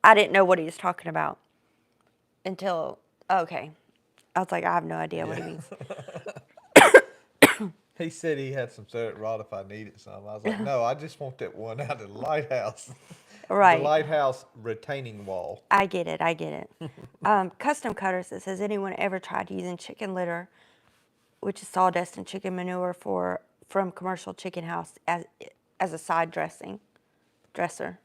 I didn't know what he was talking about until, okay. I was like, I have no idea what he means. He said he had some threaded rod if I needed some. I was like, no, I just want that one out of the lighthouse. Right. The lighthouse retaining wall. I get it. Custom Cutter says, has anyone ever tried using chicken litter, which is sawdust and chicken manure from commercial chicken house as a side dresser?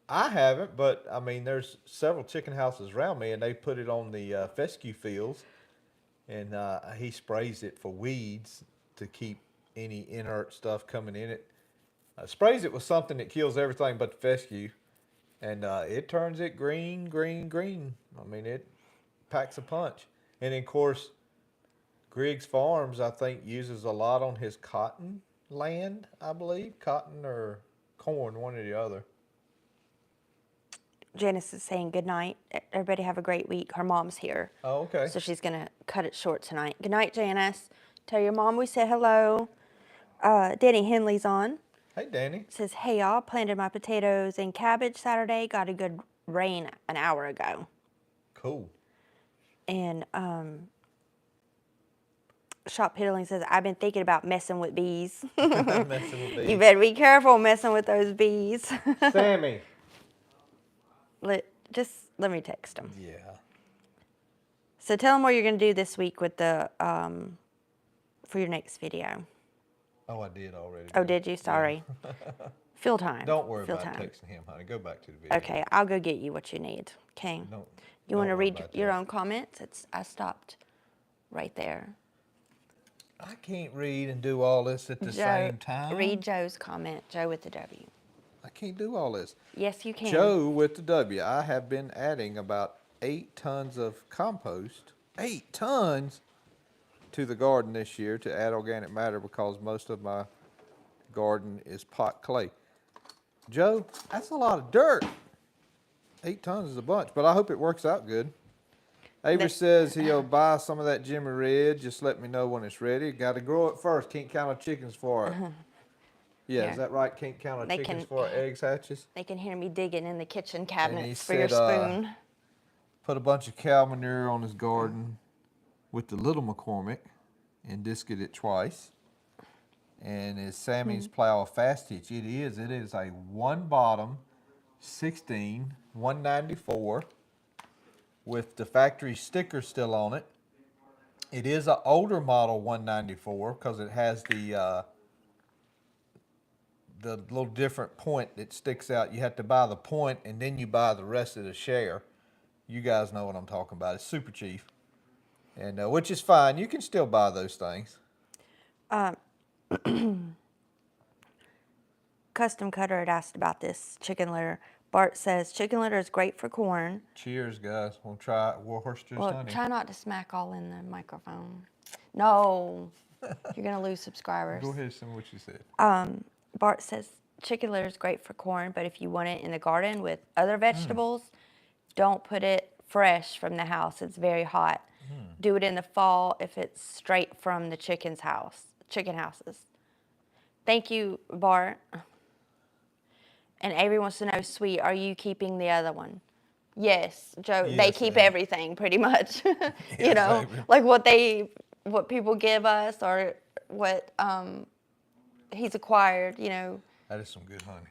I haven't, but I mean, there's several chicken houses around me, and they put it on the fescue fields, and he sprays it for weeds to keep any inert stuff coming in it. Sprays it with something that kills everything but the fescue, and it turns it green. I mean, it packs a punch. And of course, Griggs Farms, I think, uses a lot on his cotton land, I believe. Cotton or corn, one or the other. Janice is saying good night. Everybody have a great week. Her mom's here. Oh, okay. So she's going to cut it short tonight. Good night, Janice. Tell your mom we said hello. Danny Henley's on. Hey, Danny. Says, hey, y'all. Planted my potatoes and cabbage Saturday. Got a good rain an hour ago. Cool. And Shop Piddling says, I've been thinking about messing with bees. Messing with bees. You better be careful messing with those bees. Sammy. Let me text them. Yeah. So tell them what you're going to do this week with the for your next video. Oh, I did already. Oh, did you? Sorry. Yeah. Fill time. Don't worry Fill about time. texting him, honey. Go back to the video. Okay, I'll go get you what you need. Okay. You want to read your own comments? I stopped right there. I can't read and do all this at the same time. Read Joe's comment. Joe with the W. I can't do all this. Yes, you can. Joe with the W. I have been adding about 8 tons of compost, 8 tons, to the garden this year to add organic matter because most of my garden is pot clay. Joe, that's a lot of dirt. 8 tons is a bunch, but I hope it works out good. Avery says he'll buy some of that Jimmy Red. Just let me know when it's ready. Got to grow it first. Can't count on chickens for it. Yeah, is that right? Can't count on chickens for eggs hatches? They can hear me digging in the kitchen cabinets for said, your spoon. Put a bunch of cow manure on his garden with the little McCormick and disced it twice. And is Sammy's plow a fast hitch? It is. It is a 1 bottom 16 194 with the factory sticker still on it. It is an older model 194 because it has the little different point that sticks out. You have to buy the point and then you buy the rest of the share. You guys know what I'm talking about. It's super cheap, and which is fine. You can still buy those things. Custom Cutter had asked about this chicken litter. Bart says chicken litter is great for corn. Cheers, guys. We'll try Warhorse Juice Honey. Try not to smack all in the microphone. No, you're gonna lose subscribers. Go ahead, say what you said. Bart says chicken litter is great for corn, but if you want it in the garden with other vegetables, don't put it fresh from the house. It's very hot. Do it in the fall if it's straight from the chicken houses. Thank you, Bart. And Avery wants to know, sweet, are you keeping the other one? Yes, Joe. Yes, they keep everything pretty much. You know, Avery. like what people give us or what he's acquired. You know. That is some good honey.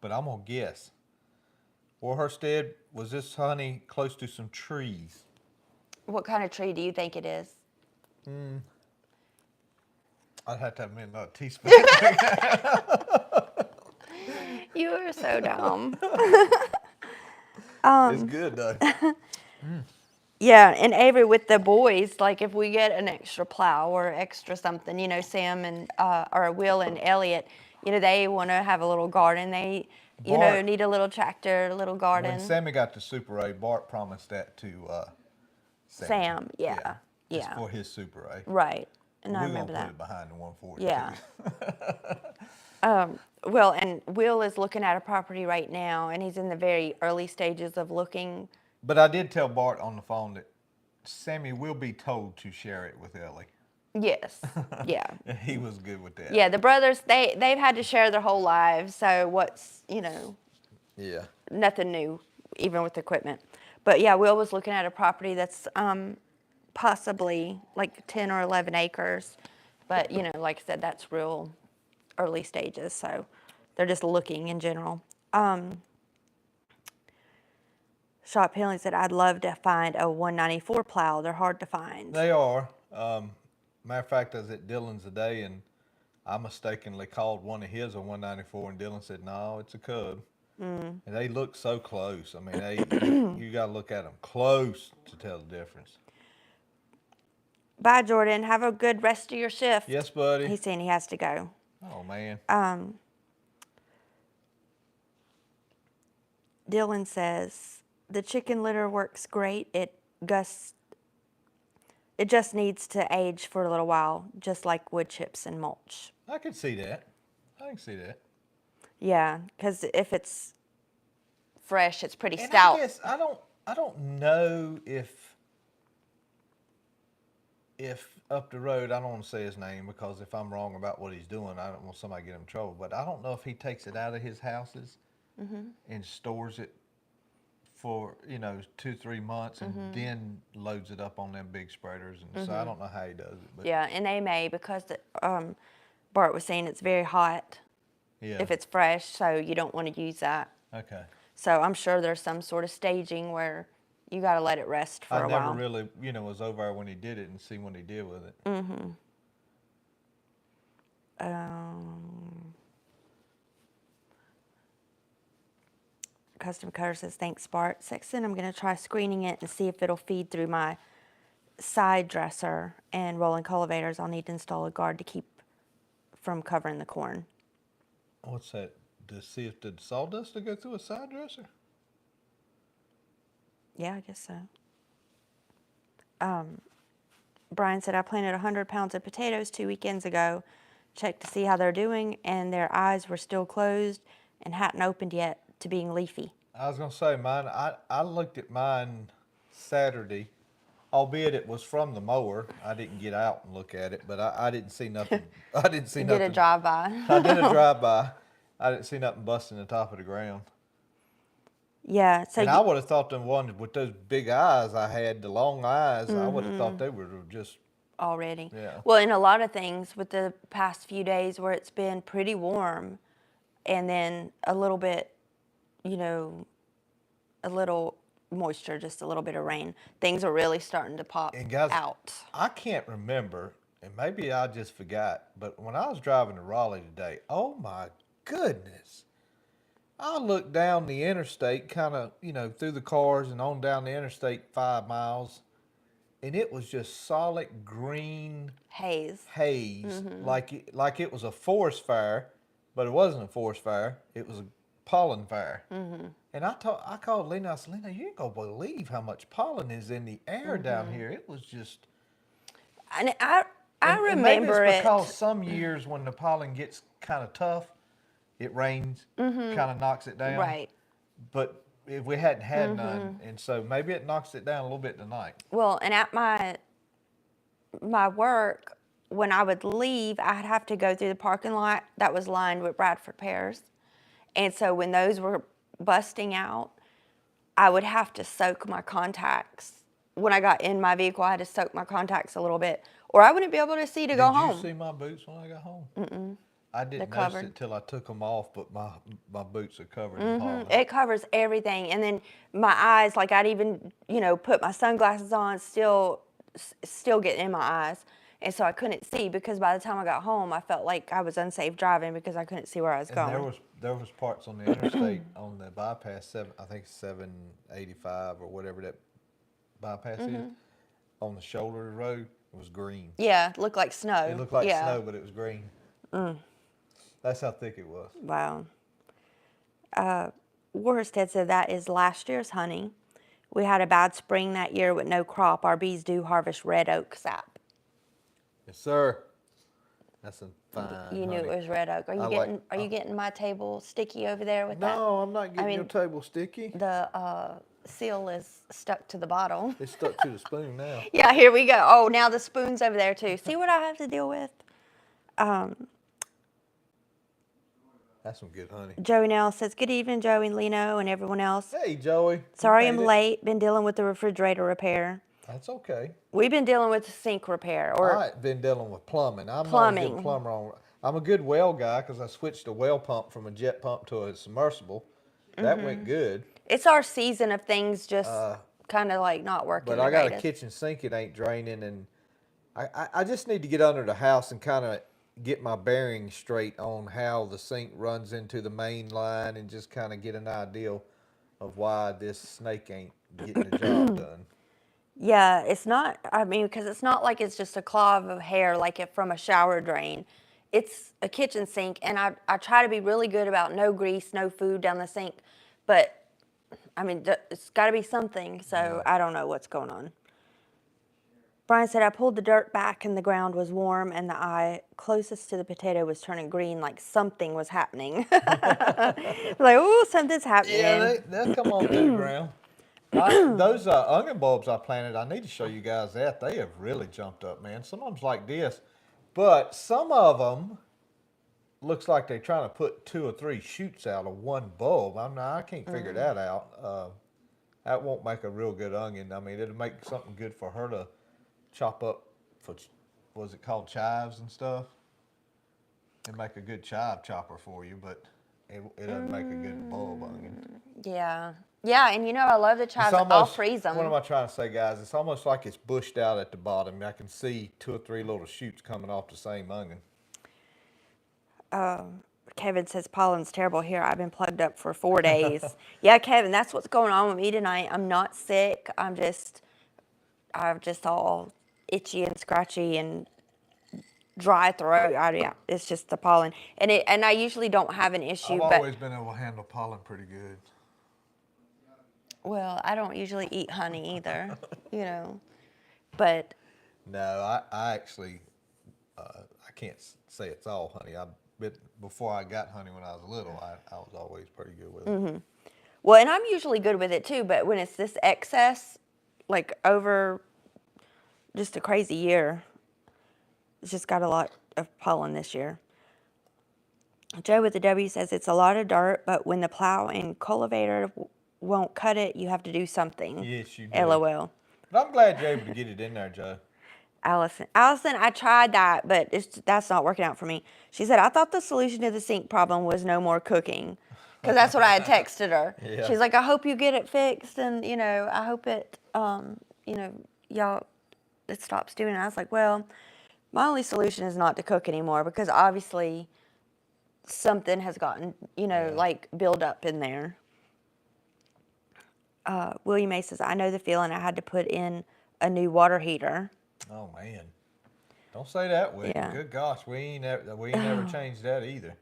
But I'm gonna guess. Warhurstead, was this honey close to some trees? What kind of tree do you think it is? I'd have to have another teaspoon. You are so dumb. It's good though. Yeah, and Avery with the boys, like if we get an extra plow or extra something, you know, Sam and or Will and Elliot, you know, they want to have a little garden. They, you know, need a little tractor, a little garden. When Sammy got the Super A, Bart promised that to Sam, yeah. It's for his Super A. Right, and We're I remember gonna that. put it behind the 140. Yeah. Well, and Will is looking at a property right now, and he's in the very early stages of looking. But I did tell Bart on the phone that Sammy will be told to share it with Ellie. Yes, yeah. And he was good with that. Yeah, the brothers, they've had to share their whole lives, so what's, you know, Yeah. nothing new, even with equipment. But yeah, Will was looking at a property that's possibly like 10 or 11 acres. But, you know, like I said, that's real early stages, so they're just looking in general. Shop Healing said, I'd love to find a 194 plow. They're hard to find. They are. Matter of fact, I was at Dylan's today, and I mistakenly called one of his a 194, and Dylan said, no, it's a Cub. And they look so close. I mean, you got to look at them close to tell the difference. Bye, Jordan. Have a good rest of your shift. Yes, buddy. He's saying he has to go. Oh, man. Dylan says, the chicken litter works great. It just needs to age for a little while, just like wood chips and mulch. I can see that. I can see that. Yeah, because if it's fresh, it's pretty And stout. I guess I don't know if up the road, I don't want to say his name because if I'm wrong about what he's doing, I don't want somebody to get him in trouble. But I don't know if he takes it out of his houses and stores it for 2-3 months and then loads it up on them big spreaders. And so I don't know how he does it. But Yeah, and they may because Bart was saying it's very hot yeah. if it's fresh, so you don't want to use that. Okay. So I'm sure there's some sort of staging where you got to let it rest for a I never while. really, was over there when he did it and see what he did with it. Custom Cutter says, thanks, Bart. Sexton, I'm going to try screening it and see if it'll feed through my side dresser and rolling cultivators, I'll need to install a guard to keep from covering the corn. What's that? To see if the sawdust will go through a side dresser? Yeah, I guess so. Brian said, I planted 100 pounds of potatoes 2 weekends ago. Checked to see how they're doing, and their eyes were still closed and hadn't opened yet to being leafy. I was gonna say mine. I looked at mine Saturday, albeit it was from the mower. I didn't get out and look at it, but I didn't see nothing. I didn't see You nothing. did a drive-by. I did a drive by. I didn't see nothing busting the top of the ground. Yeah, so And I would have thought the ones with those big eyes I had, the long eyes, I would have thought they were just. already. Yeah. Well, in a lot of things with the past few days where it's been pretty warm and then a little bit, you know, a little moisture, just a little bit of rain, things are really starting to pop And guys, out. I can't remember, and maybe I just forgot, but when I was driving to Raleigh today, oh my goodness. I looked down the interstate, kind of, through the cars and on down the interstate 5 miles, and it was just solid green Haze. haze, like it was a forest fire, but it wasn't a forest fire. It was a pollen fire. And I called Lena. I said, Lena, you ain't gonna believe how much pollen is in the air down here. It was just. And I And remember maybe it's it. because some years when the pollen gets kind of tough, it rains, kind of knocks it down. Right. But if we hadn't had none, and so maybe it knocks it down a little bit tonight. Well, and at my work, when I would leave, I'd have to go through the parking lot that was lined with Bradford pears. And so when those were busting out, I would have to soak my contacts. When I got in my vehicle, I had to soak my contacts a little bit, or I wouldn't be able to see to go home. Did you see my boots when I got home? Mm-mm. I didn't They're notice covered. it till I took them off, but my boots are covered in pollen. It covers everything. And then my eyes, like I'd even, put my sunglasses on, still getting in my eyes. And so I couldn't see because by the time I got home, I felt like I was unsafe driving because I couldn't see where I was And going. there was parts on the interstate on the bypass, I think 785 or whatever that bypass is, on the shoulder of the road, it was green. Yeah, it looked like snow. It looked like yeah. snow, but it was green. That's how thick it was. Wow. Warstead said that is last year's honey. We had a bad spring that year with no crop. Our bees do harvest red oak sap. Yes, sir. That's a fine You knew honey. it was red oak. Are you getting my table sticky over there with that? No, I'm not getting your mean, table sticky. The seal is stuck to the bottle. It's stuck to the spoon now. Yeah, here we go. Oh, now the spoon's over there too. See what I have to deal with? That's some good honey. Joey Nell says, good evening, Joey, Leno, and everyone else. Hey, Joey. Sorry You I'm made it. late. Been dealing with the refrigerator repair. That's okay. We've been dealing with the sink repair. I've been dealing with plumbing. I'm not a Plumbing. good plumber. I'm a good well guy because I switched a well pump from a jet pump to a submersible. That went good. It's our season of things just kind of like not working. But the I got a greatest. kitchen sink, it ain't draining, and I just need to get under the house and kind of get my bearings straight on how the sink runs into the main line and just kind of get an idea of why this snake ain't getting the job done. Yeah, it's not, because it's not like it's just a clove of hair like it from a shower drain. It's a kitchen sink, and I try to be really good about no grease, no food down the sink, but, it's got to be something, so I don't know what's going on. Brian said, I pulled the dirt back and the ground was warm and the eye closest to the potato was turning green like something was happening. Like, ooh, something's happening. Yeah, they'll come on through the ground. Those onion bulbs I planted, I need to show you guys that. They have really jumped up, man. Some of them's like this, but some of them looks like they're trying to put 2 or 3 shoots out of one bulb. I can't figure that out. That won't make a real good onion. It'll make something good for her to chop up for, what's it called, chives and stuff. It'd make a good chive chopper for you, but it doesn't make a good bulb onion. Yeah. Yeah, and I love the chives. I'll freeze them. What am I trying to say, guys? It's almost like it's bushed out at the bottom. I can see 2 or 3 little shoots coming off the same onion. Kevin says, pollen's terrible here. I've been plugged up for 4 days. Yeah, Kevin, that's what's going on with me tonight. I'm not sick. I'm just all itchy and scratchy and dry throat. Yeah, it's just the pollen. And I usually don't have an issue, I've but always been able to handle pollen pretty good. well, I don't usually eat honey either, you know. But No, I actually, I can't say it's all honey. Before I got honey when I was little, I was always pretty good with it. well, and I'm usually good with it too, but when it's this excess, like over just a crazy year, it's just got a lot of pollen this year. Joe with the W says it's a lot of dirt, but when the plow and cultivator won't cut it, you have to do something. Yes, you do. LOL. But I'm glad you're able to get it in there, Joe. Allison, I tried that, but that's not working out for me. She said, I thought the solution to the sink problem was no more cooking. Because that's what I had texted her. Yeah. She's like, I hope you get it fixed, and, you know, I hope it, you know, y'all, it stops doing it. I was like, well, my only solution is not to cook anymore, because obviously something has gotten, you know, like build up in there. William A says, I know the feeling. I had to put in a new water heater. Oh man, don't say that, William. Yeah. Good gosh, we ain't never changed that either.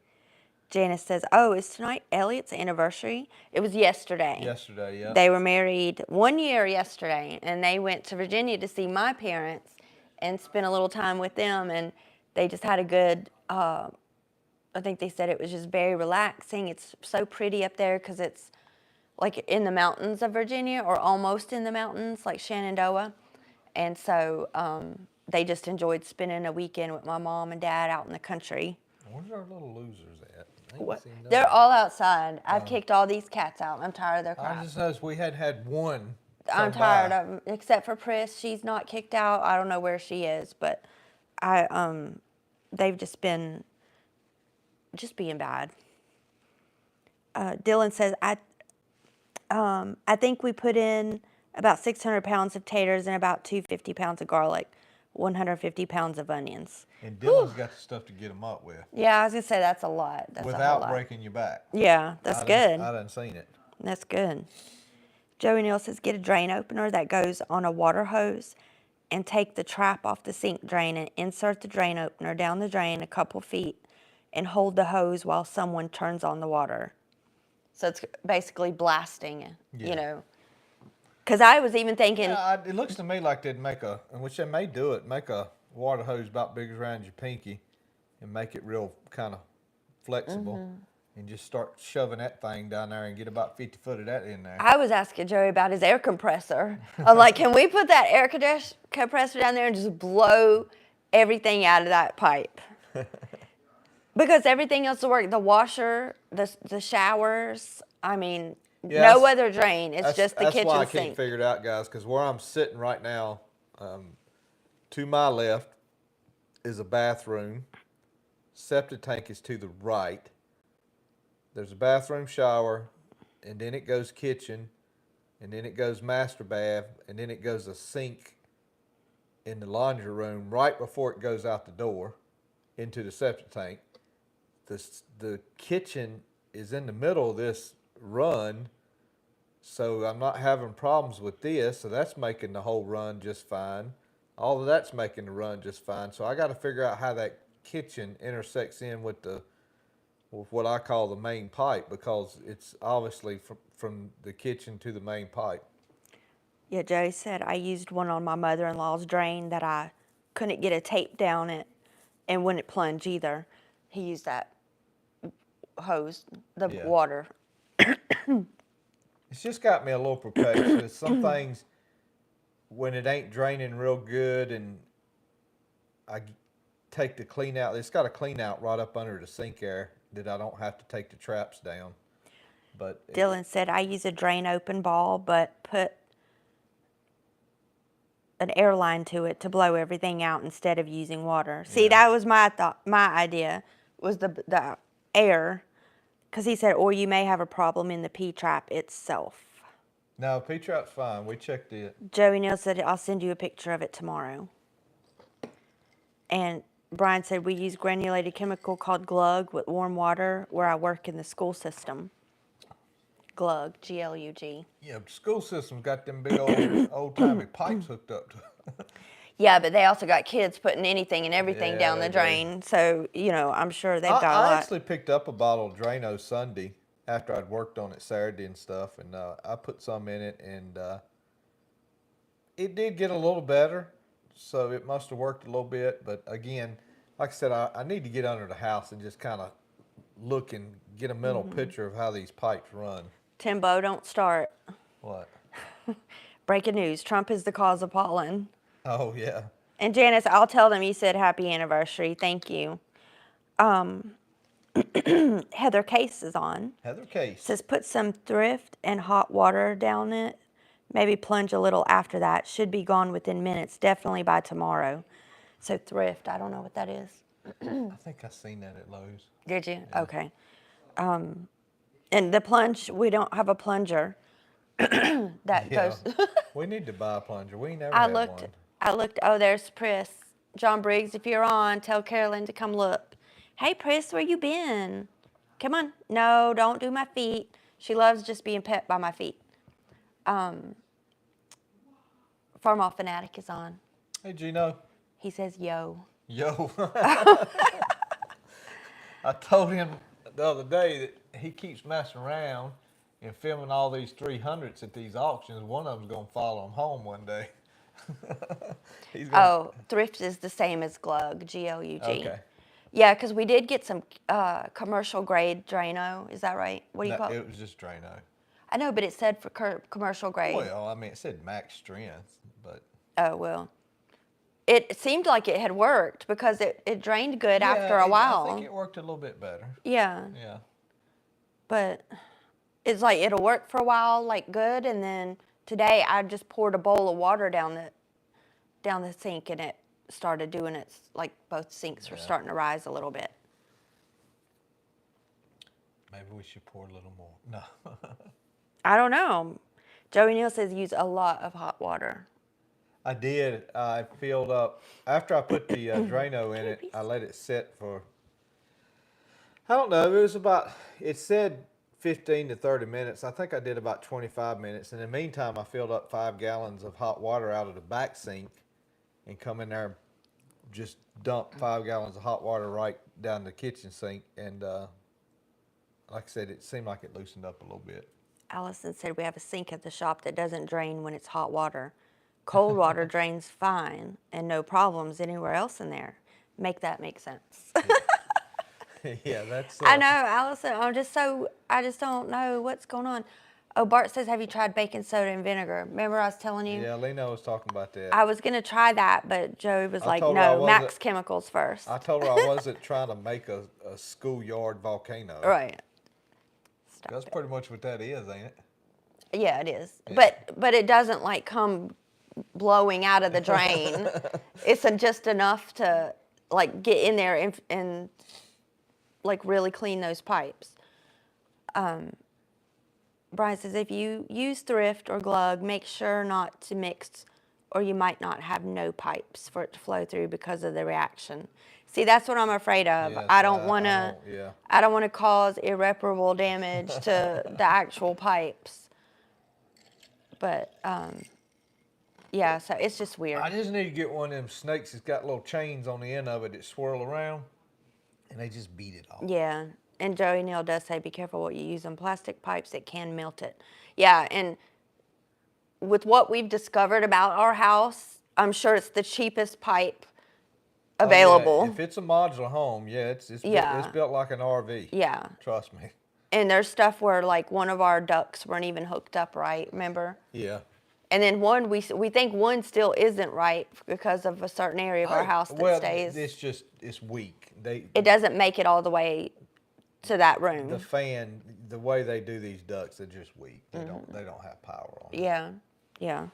Janice says, oh, is tonight Elliot's anniversary? It was yesterday. Yesterday, yeah. They were married 1 year yesterday, and they went to Virginia to see my parents and spent a little time with them, and they just had a good, I think they said it was just very relaxing. It's so pretty up there because it's like in the mountains of Virginia, or almost in the mountains, like Shenandoah. And so they just enjoyed spending a weekend with my mom and dad out in the country. Where's our little losers at? They're all outside. I've kicked all these cats out. I'm tired of their crap. I just noticed we had one. I'm tired of them, except for Pris. She's not kicked out. I don't know where she is, but they've just been being bad. Dylan says, I think we put in about 600 pounds of taters and about 250 pounds of garlic, 150 pounds of onions. And Dylan's got the stuff to get them up with. Yeah, I was going to say that's a lot. That's a whole without lot. breaking your back. Yeah, that's good. I done seen it. That's good. Joey Neal says, get a drain opener that goes on a water hose and take the trap off the sink drain and insert the drain opener down the drain a couple feet and hold the hose while someone turns on the water. So it's basically blasting, you know. Because I was even thinking... Yeah, it looks to me like they'd which they may do it, make a water hose about big as around your pinky and make it real kind of flexible and just start shoving that thing down there and get about 50 foot of that in there. I was asking Joey about his air compressor. I'm like, can we put that air compressor down there and just blow everything out of that pipe? Because everything else will work. The washer, the showers, I mean... Yeah, no other drain. It's just the kitchen sink. That's why I can't figure it out, guys, because where I'm sitting right now, to my left is a bathroom. Septic tank is to the right. There's a bathroom, shower, and then it goes kitchen, and then it goes master bath, and then it goes a sink in the laundry room right before it goes out the door into the septic tank. The kitchen is in the middle of this run, so I'm not having problems with this, so that's making the whole run just fine. All of that's making the run just fine, so I got to figure out how that kitchen intersects in with what I call the main pipe, because it's obviously from the kitchen to the main pipe. Yeah, Joey said I used one on my mother-in-law's drain that I couldn't get a tape down it and wouldn't plunge either. He used that hose, the water. It's just got me a little perplexed. Some things, when it ain't draining real good and I take the clean out, it's got a clean out right up under the sink there that I don't have to take the traps down. But Dylan said I use a drain open ball, but put an air line to it to blow everything out instead of using water. See, that was my idea, was the air. Because he said, or you may have a problem in the P-trap itself. No, P-trap's fine. We checked it. Joey Neal said, I'll send you a picture of it tomorrow. And Brian said, we use granulated chemical called Glug with warm water where I work in the school system. Glug, Glug. Yeah, the school system's got them big old-timey pipes hooked up to it. Yeah, but they also got kids putting anything and everything Yeah, down they the do. drain. So, I'm sure they've got a I lot. actually picked up a bottle of Drano Sunday after I'd worked on it Saturday and stuff, and I put some in it, and it did get a little better, so it must have worked a little bit. But again, like I said, I need to get under the house and just kind of look and get a mental picture of how these pipes run. Timbo, don't start. What? Breaking news, Trump is the cause of pollen. Oh, yeah. And Janice, I'll tell them you said happy anniversary. Thank you. Heather Case is on. Heather Case. Says put some Thrift and hot water down it. Maybe plunge a little after that. Should be gone within minutes. Definitely by tomorrow. So Thrift, I don't know what that is. I think I seen that at Lowe's. Did you? Yeah. Okay. And the plunge, we don't have a plunger that goes. We need to buy a plunger. We never I had looked. one. Oh, there's Pris. John Briggs, if you're on, tell Carolyn to come look. Hey, Pris, where you been? Come on. No, don't do my feet. She loves just being pet by my feet. Farmall Fanatic is on. Hey, Gino. He says, yo. Yo. I told him the other day that he keeps messing around and filming all these 300s at these auctions. One of them's going to follow him home one day. Thrift is the same as Glug, Glug. Okay. Yeah, because we did get some commercial grade Drano. Is that right? What do you call it? It was just Drano. I know, but it said for commercial grade. Well, I mean, it said max strength, but... Oh, well. It seemed like it had worked because it drained good after a while. I think it worked a little bit better. Yeah. Yeah. But it's like it'll work for a while, like good, and then today I just poured a bowl of water down the sink, and it started doing it, like both sinks were starting to rise a little bit. Maybe we should pour a little more. No. I don't know. Joey Neal says use a lot of hot water. I did. I filled up. After I put the Drano in it, I let it sit for, I don't know, it said 15 to 30 minutes. I think I did about 25 minutes. In the meantime, I filled up 5 gallons of hot water out of the back sink and come in there and just dump 5 gallons of hot water right down the kitchen sink. And like I said, it seemed like it loosened up a little bit. Allison said we have a sink at the shop that doesn't drain when it's hot water. Cold water drains fine and no problems anywhere else in there. Make that make sense. Yeah, that's... I know, Allison. I just don't know what's going on. Oh, Bart says, have you tried baking soda and vinegar? Remember I was telling you? Yeah, Lena was talking about that. I was going to try that, but Joey was like, told her I no, wasn't- Max Chemicals first. I told her I wasn't trying to make a schoolyard volcano. Right. That's pretty much what that is, ain't it? Yeah, it is. Yeah. But it doesn't like come blowing out of the drain. It's just enough to like get in there and like really clean those pipes. Brian says if you use Thrift or Glug, make sure not to mix or you might not have no pipes for it to flow through because of the reaction. See, that's what I'm afraid of. Yes, I don't want to. yeah. I don't want to cause irreparable damage to the actual pipes. But yeah, so it's just weird. I just need to get one of them snakes that's got little chains on the end of it that swirl around, and they just beat it off. Yeah, and Joey Neal does say be careful what you use on plastic pipes. It can melt it. Yeah, and with what we've discovered about our house, I'm sure it's the cheapest pipe available. Oh, yeah. If it's a modular home, yeah, it's built like an RV. Yeah. Trust me. And there's stuff where like one of our ducts weren't even hooked up right, remember? Yeah. And then one, we think one still isn't right because of a certain area of our house that stays. It's weak. It doesn't make it all the way to that room. The fan, the way they do these ducts, they're just weak. They don't have power on them. Yeah, yeah.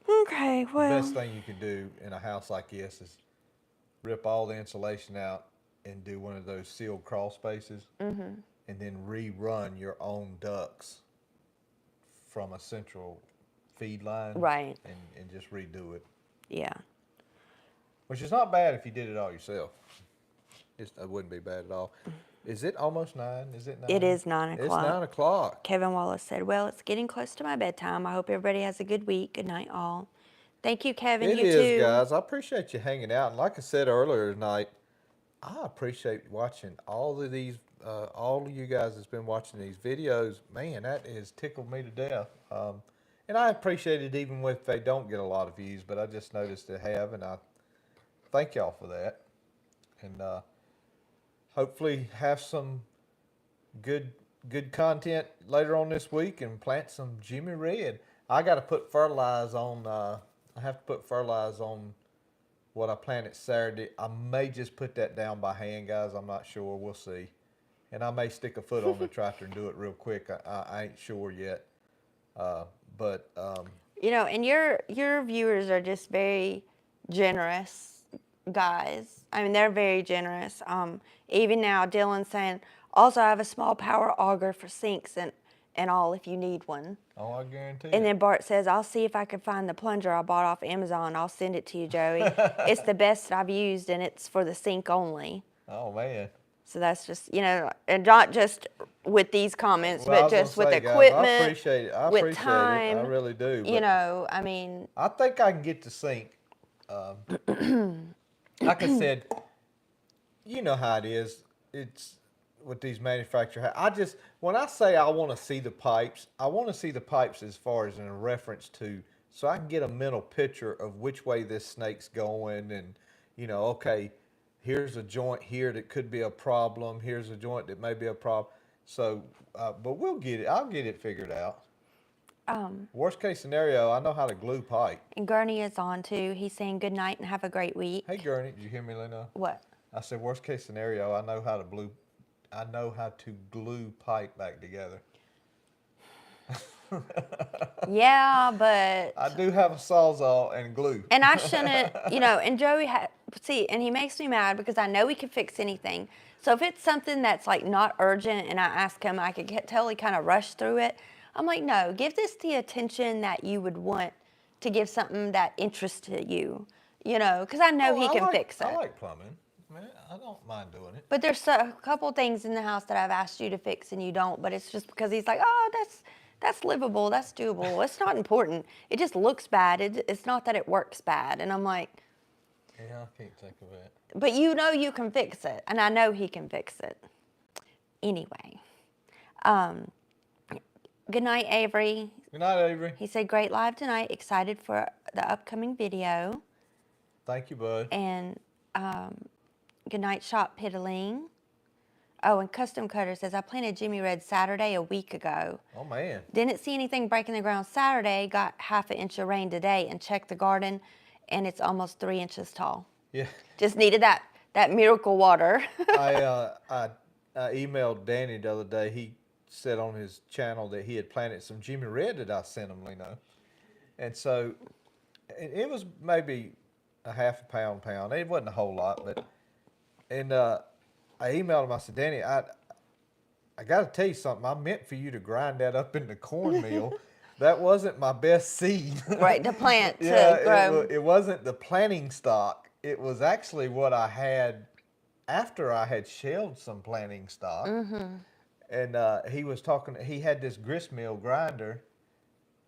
Okay, well. The best thing you can do in a house like this is rip all the insulation out and do one of those sealed crawl spaces, and then rerun your own ducts from a central feed line, Right. and just redo it. Yeah. Which is not bad if you did it all yourself. It wouldn't be bad at all. Is it almost 9? Is it 9? It is 9 It's o'clock. 9 o'clock. Kevin Wallace said, well, it's getting close to my bedtime. I hope everybody has a good week. Good night, all. Thank you, Kevin. It You is, too. guys. I appreciate you hanging out. And like I said earlier tonight, I appreciate watching all of these, all of you guys that's been watching these videos. Man, that has tickled me to death. And I appreciate it even if they don't get a lot of views, but I just noticed they have, and I thank y'all for that. And hopefully have some good content later on this week and plant some Jimmy Red. I got to put fertilizer on. I have to put fertilizer on what I planted Saturday. I may just put that down by hand, guys. I'm not sure. We'll see. And I may stick a foot on the tractor and do it real quick. I ain't sure yet. But You know, and your viewers are just very generous guys. I mean, they're very generous. Even now, Dylan's saying, also I have a small power auger for sinks and all if you need one. oh, I guarantee And it. then Bart says, I'll see if I can find the plunger I bought off Amazon. I'll send it to you, Joey. It's the best I've used, and it's for the sink only. Oh, man. So that's just, you know, and not just with these comments, Well, I but was gonna just with say, guys, equipment. I appreciate it. I with appreciate time, it. I really do. You But know, I mean, I think I can get the sink. Like I said, you know how it is. It's with these manufacturers. When I say I want to see the pipes, I want to see the pipes as far as in a reference to, so I can get a mental picture of which way this snake's going, and you know, okay, here's a joint here that could be a problem. Here's a joint that may be a problem. So, but we'll get it. I'll get it figured out. Worst case scenario, I know how to glue pipe. and Gurney is on too. He's saying good night and have a great week. Hey, Gurney, did you hear me, Lena? What? I said, worst case scenario, I know how to glue pipe back together. Yeah, but. I do have a sawzall and glue. And I shouldn't, you know, and Joey and he makes me mad because I know he can fix anything. So if it's something that's like not urgent and I ask him, I could tell he kind of rushed through it. I'm like, no, give this the attention that you would want to give something that interested you, you know, because I know he can fix it. I like plumbing. Man, I don't mind doing it. But there's a couple things in the house that I've asked you to fix and you don't, but it's just because he's like, oh, that's livable, that's doable. It's not important. It just looks bad. It's not that it works bad. And I'm like, Yeah, I can't think of it. but you know you can fix it, and I know he can fix it. Anyway, good night, Avery. Good night, Avery. He said, great live tonight. Excited for the upcoming video. Thank you, bud. And good night, Shop Piddling. Oh, and Custom Cutter says, I planted Jimmy Red Saturday a week ago. Oh, man. Didn't see anything breaking the ground Saturday. Got half an inch of rain today and checked the garden, and it's almost 3 inches tall. Yeah. Just needed that miracle water. I emailed Danny the other day. He said on his channel that he had planted some Jimmy Red that I sent him, Leno. And so it was maybe a half a pound. It wasn't a whole lot, but I emailed him. I said, Danny, I got to tell you something. I meant for you to grind that up in the cornmeal. That wasn't my best seed. Right, to plant, to grow. It wasn't the planting stock. It was actually what I had after I had shelled some planting stock. Mm-hmm. And he was talking. He had this grist mill grinder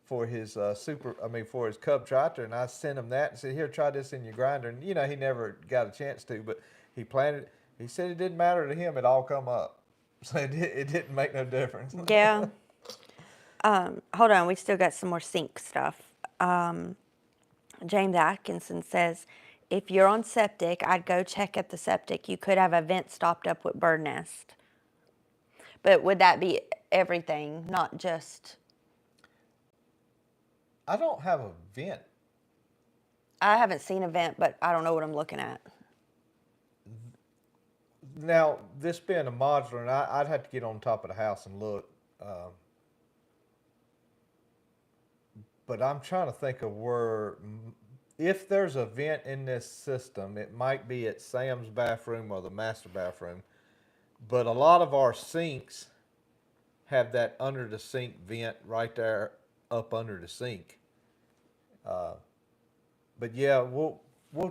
for his for his Cub tractor, and I sent him that and said, "Here, try this in your grinder." And you know, he never got a chance to, but he planted. He said it didn't matter to him; it all come up. So it didn't make no difference. Yeah. Hold on, we still got some more sink stuff. James Atkinson says, if you're on septic, I'd go check at the septic. You could have a vent stopped up with bird nest. But would that be everything, not just... I don't have a vent. I haven't seen a vent, but I don't know what I'm looking at. Now, this being a modular, and I'd have to get on top of the house and look. But I'm trying to think of where, if there's a vent in this system, it might be at Sam's bathroom or the master bathroom. But a lot of our sinks have that under the sink vent right there up under the sink. But yeah, we'll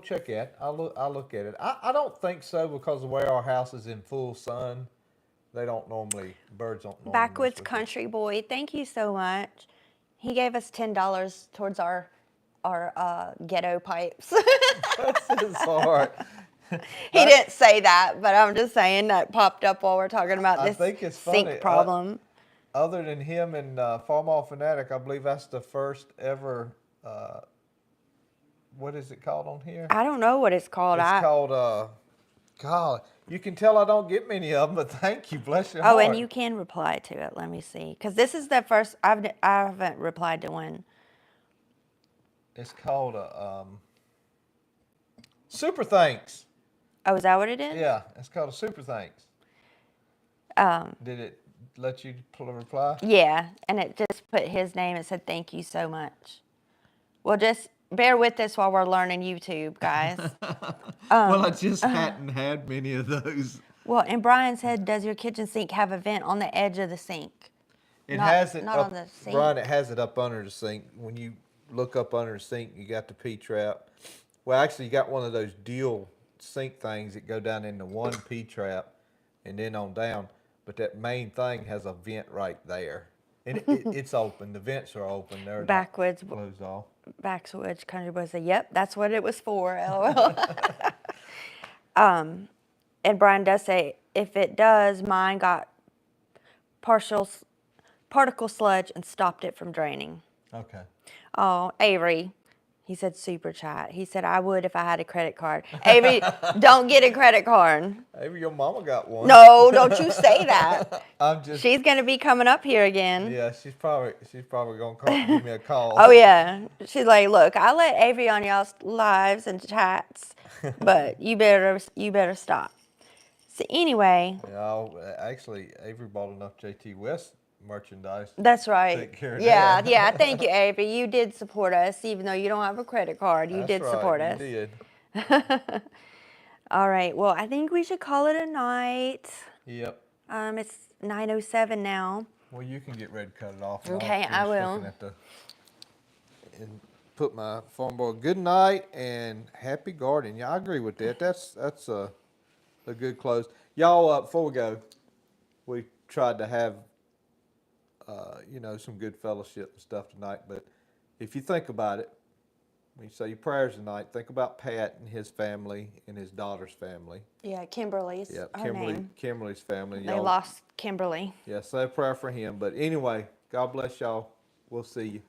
check it. I'll look at it. I don't think so because the way our house is in full sun. they don't normally, birds don't normally mess Backwoods with Country Boy, thank you so much. He gave us $10 towards our ghetto pipes. That's his heart. He didn't say that, but I'm just saying that popped up while we're talking about I this think it's sink funny. problem. Other than him and Farmall Fanatic, I believe that's the first ever, what is it called on here? I don't know what it's called. It's called, God, you can tell I don't get many of them, but thank you, bless your Oh, heart. and you can reply to it. Let me see, because this is the first I haven't replied to one. It's called Super Thanks. Oh, is that what it is? Yeah, it's called a Super Thanks. Um, Did it let you reply? yeah, and it just put his name. It said thank you so much. Well, just bear with us while we're learning YouTube, guys. Well, I just hadn't had many of those. Well, and Brian said, does your kitchen sink have a vent on the edge of the sink? It Not- has it not up, on the sink. Brian, it has it up under the sink. When you look up under the sink, you got the P-trap. Well, actually, you got one of those deal sink things that go down into one P-trap and then on down. But that main thing has a vent right there. And it's open. The vents are open. They're Backwoods. not closed off. Backwoods Country Boy said, yep, that's what it was for, LOL. And Brian does say, if it does, mine got particle sludge and stopped it from draining. Okay. Oh, Avery, he said super chat. He said, I would if I had a credit card. Avery, don't get a credit card. Maybe your mama got one. No, don't you say that. I'm just. She's going to be coming up here again. Yeah, she's probably gonna give me a call. Oh, yeah. She's like, look, I let Avery on y'all's lives and chats, but you better stop. So anyway. Yeah, actually, Avery bought enough Jtwes merchandise. That's right. Take care of yeah, that. yeah. Thank you, Avery. You did support us, even though you don't have a credit card. You That's did right, support you us. did. All right. Well, I think we should call it a night. Yep. It's 9:07 now. Well, you can get ready to cut it off. And Okay, I'll I finish will. looking at and put my farm boy. Good night and happy gardening. Yeah, I agree with that. That's a good close. Y'all, before we go, we tried to have some good fellowship and stuff tonight. But if you think about it, when you say your prayers tonight, think about Pat and his family and his daughter's family. Yeah, Kimberly's Yeah, her name. Kimberly's family. They Y'all, lost Kimberly. yeah, say a prayer for him. But anyway, God bless y'all. We'll see you.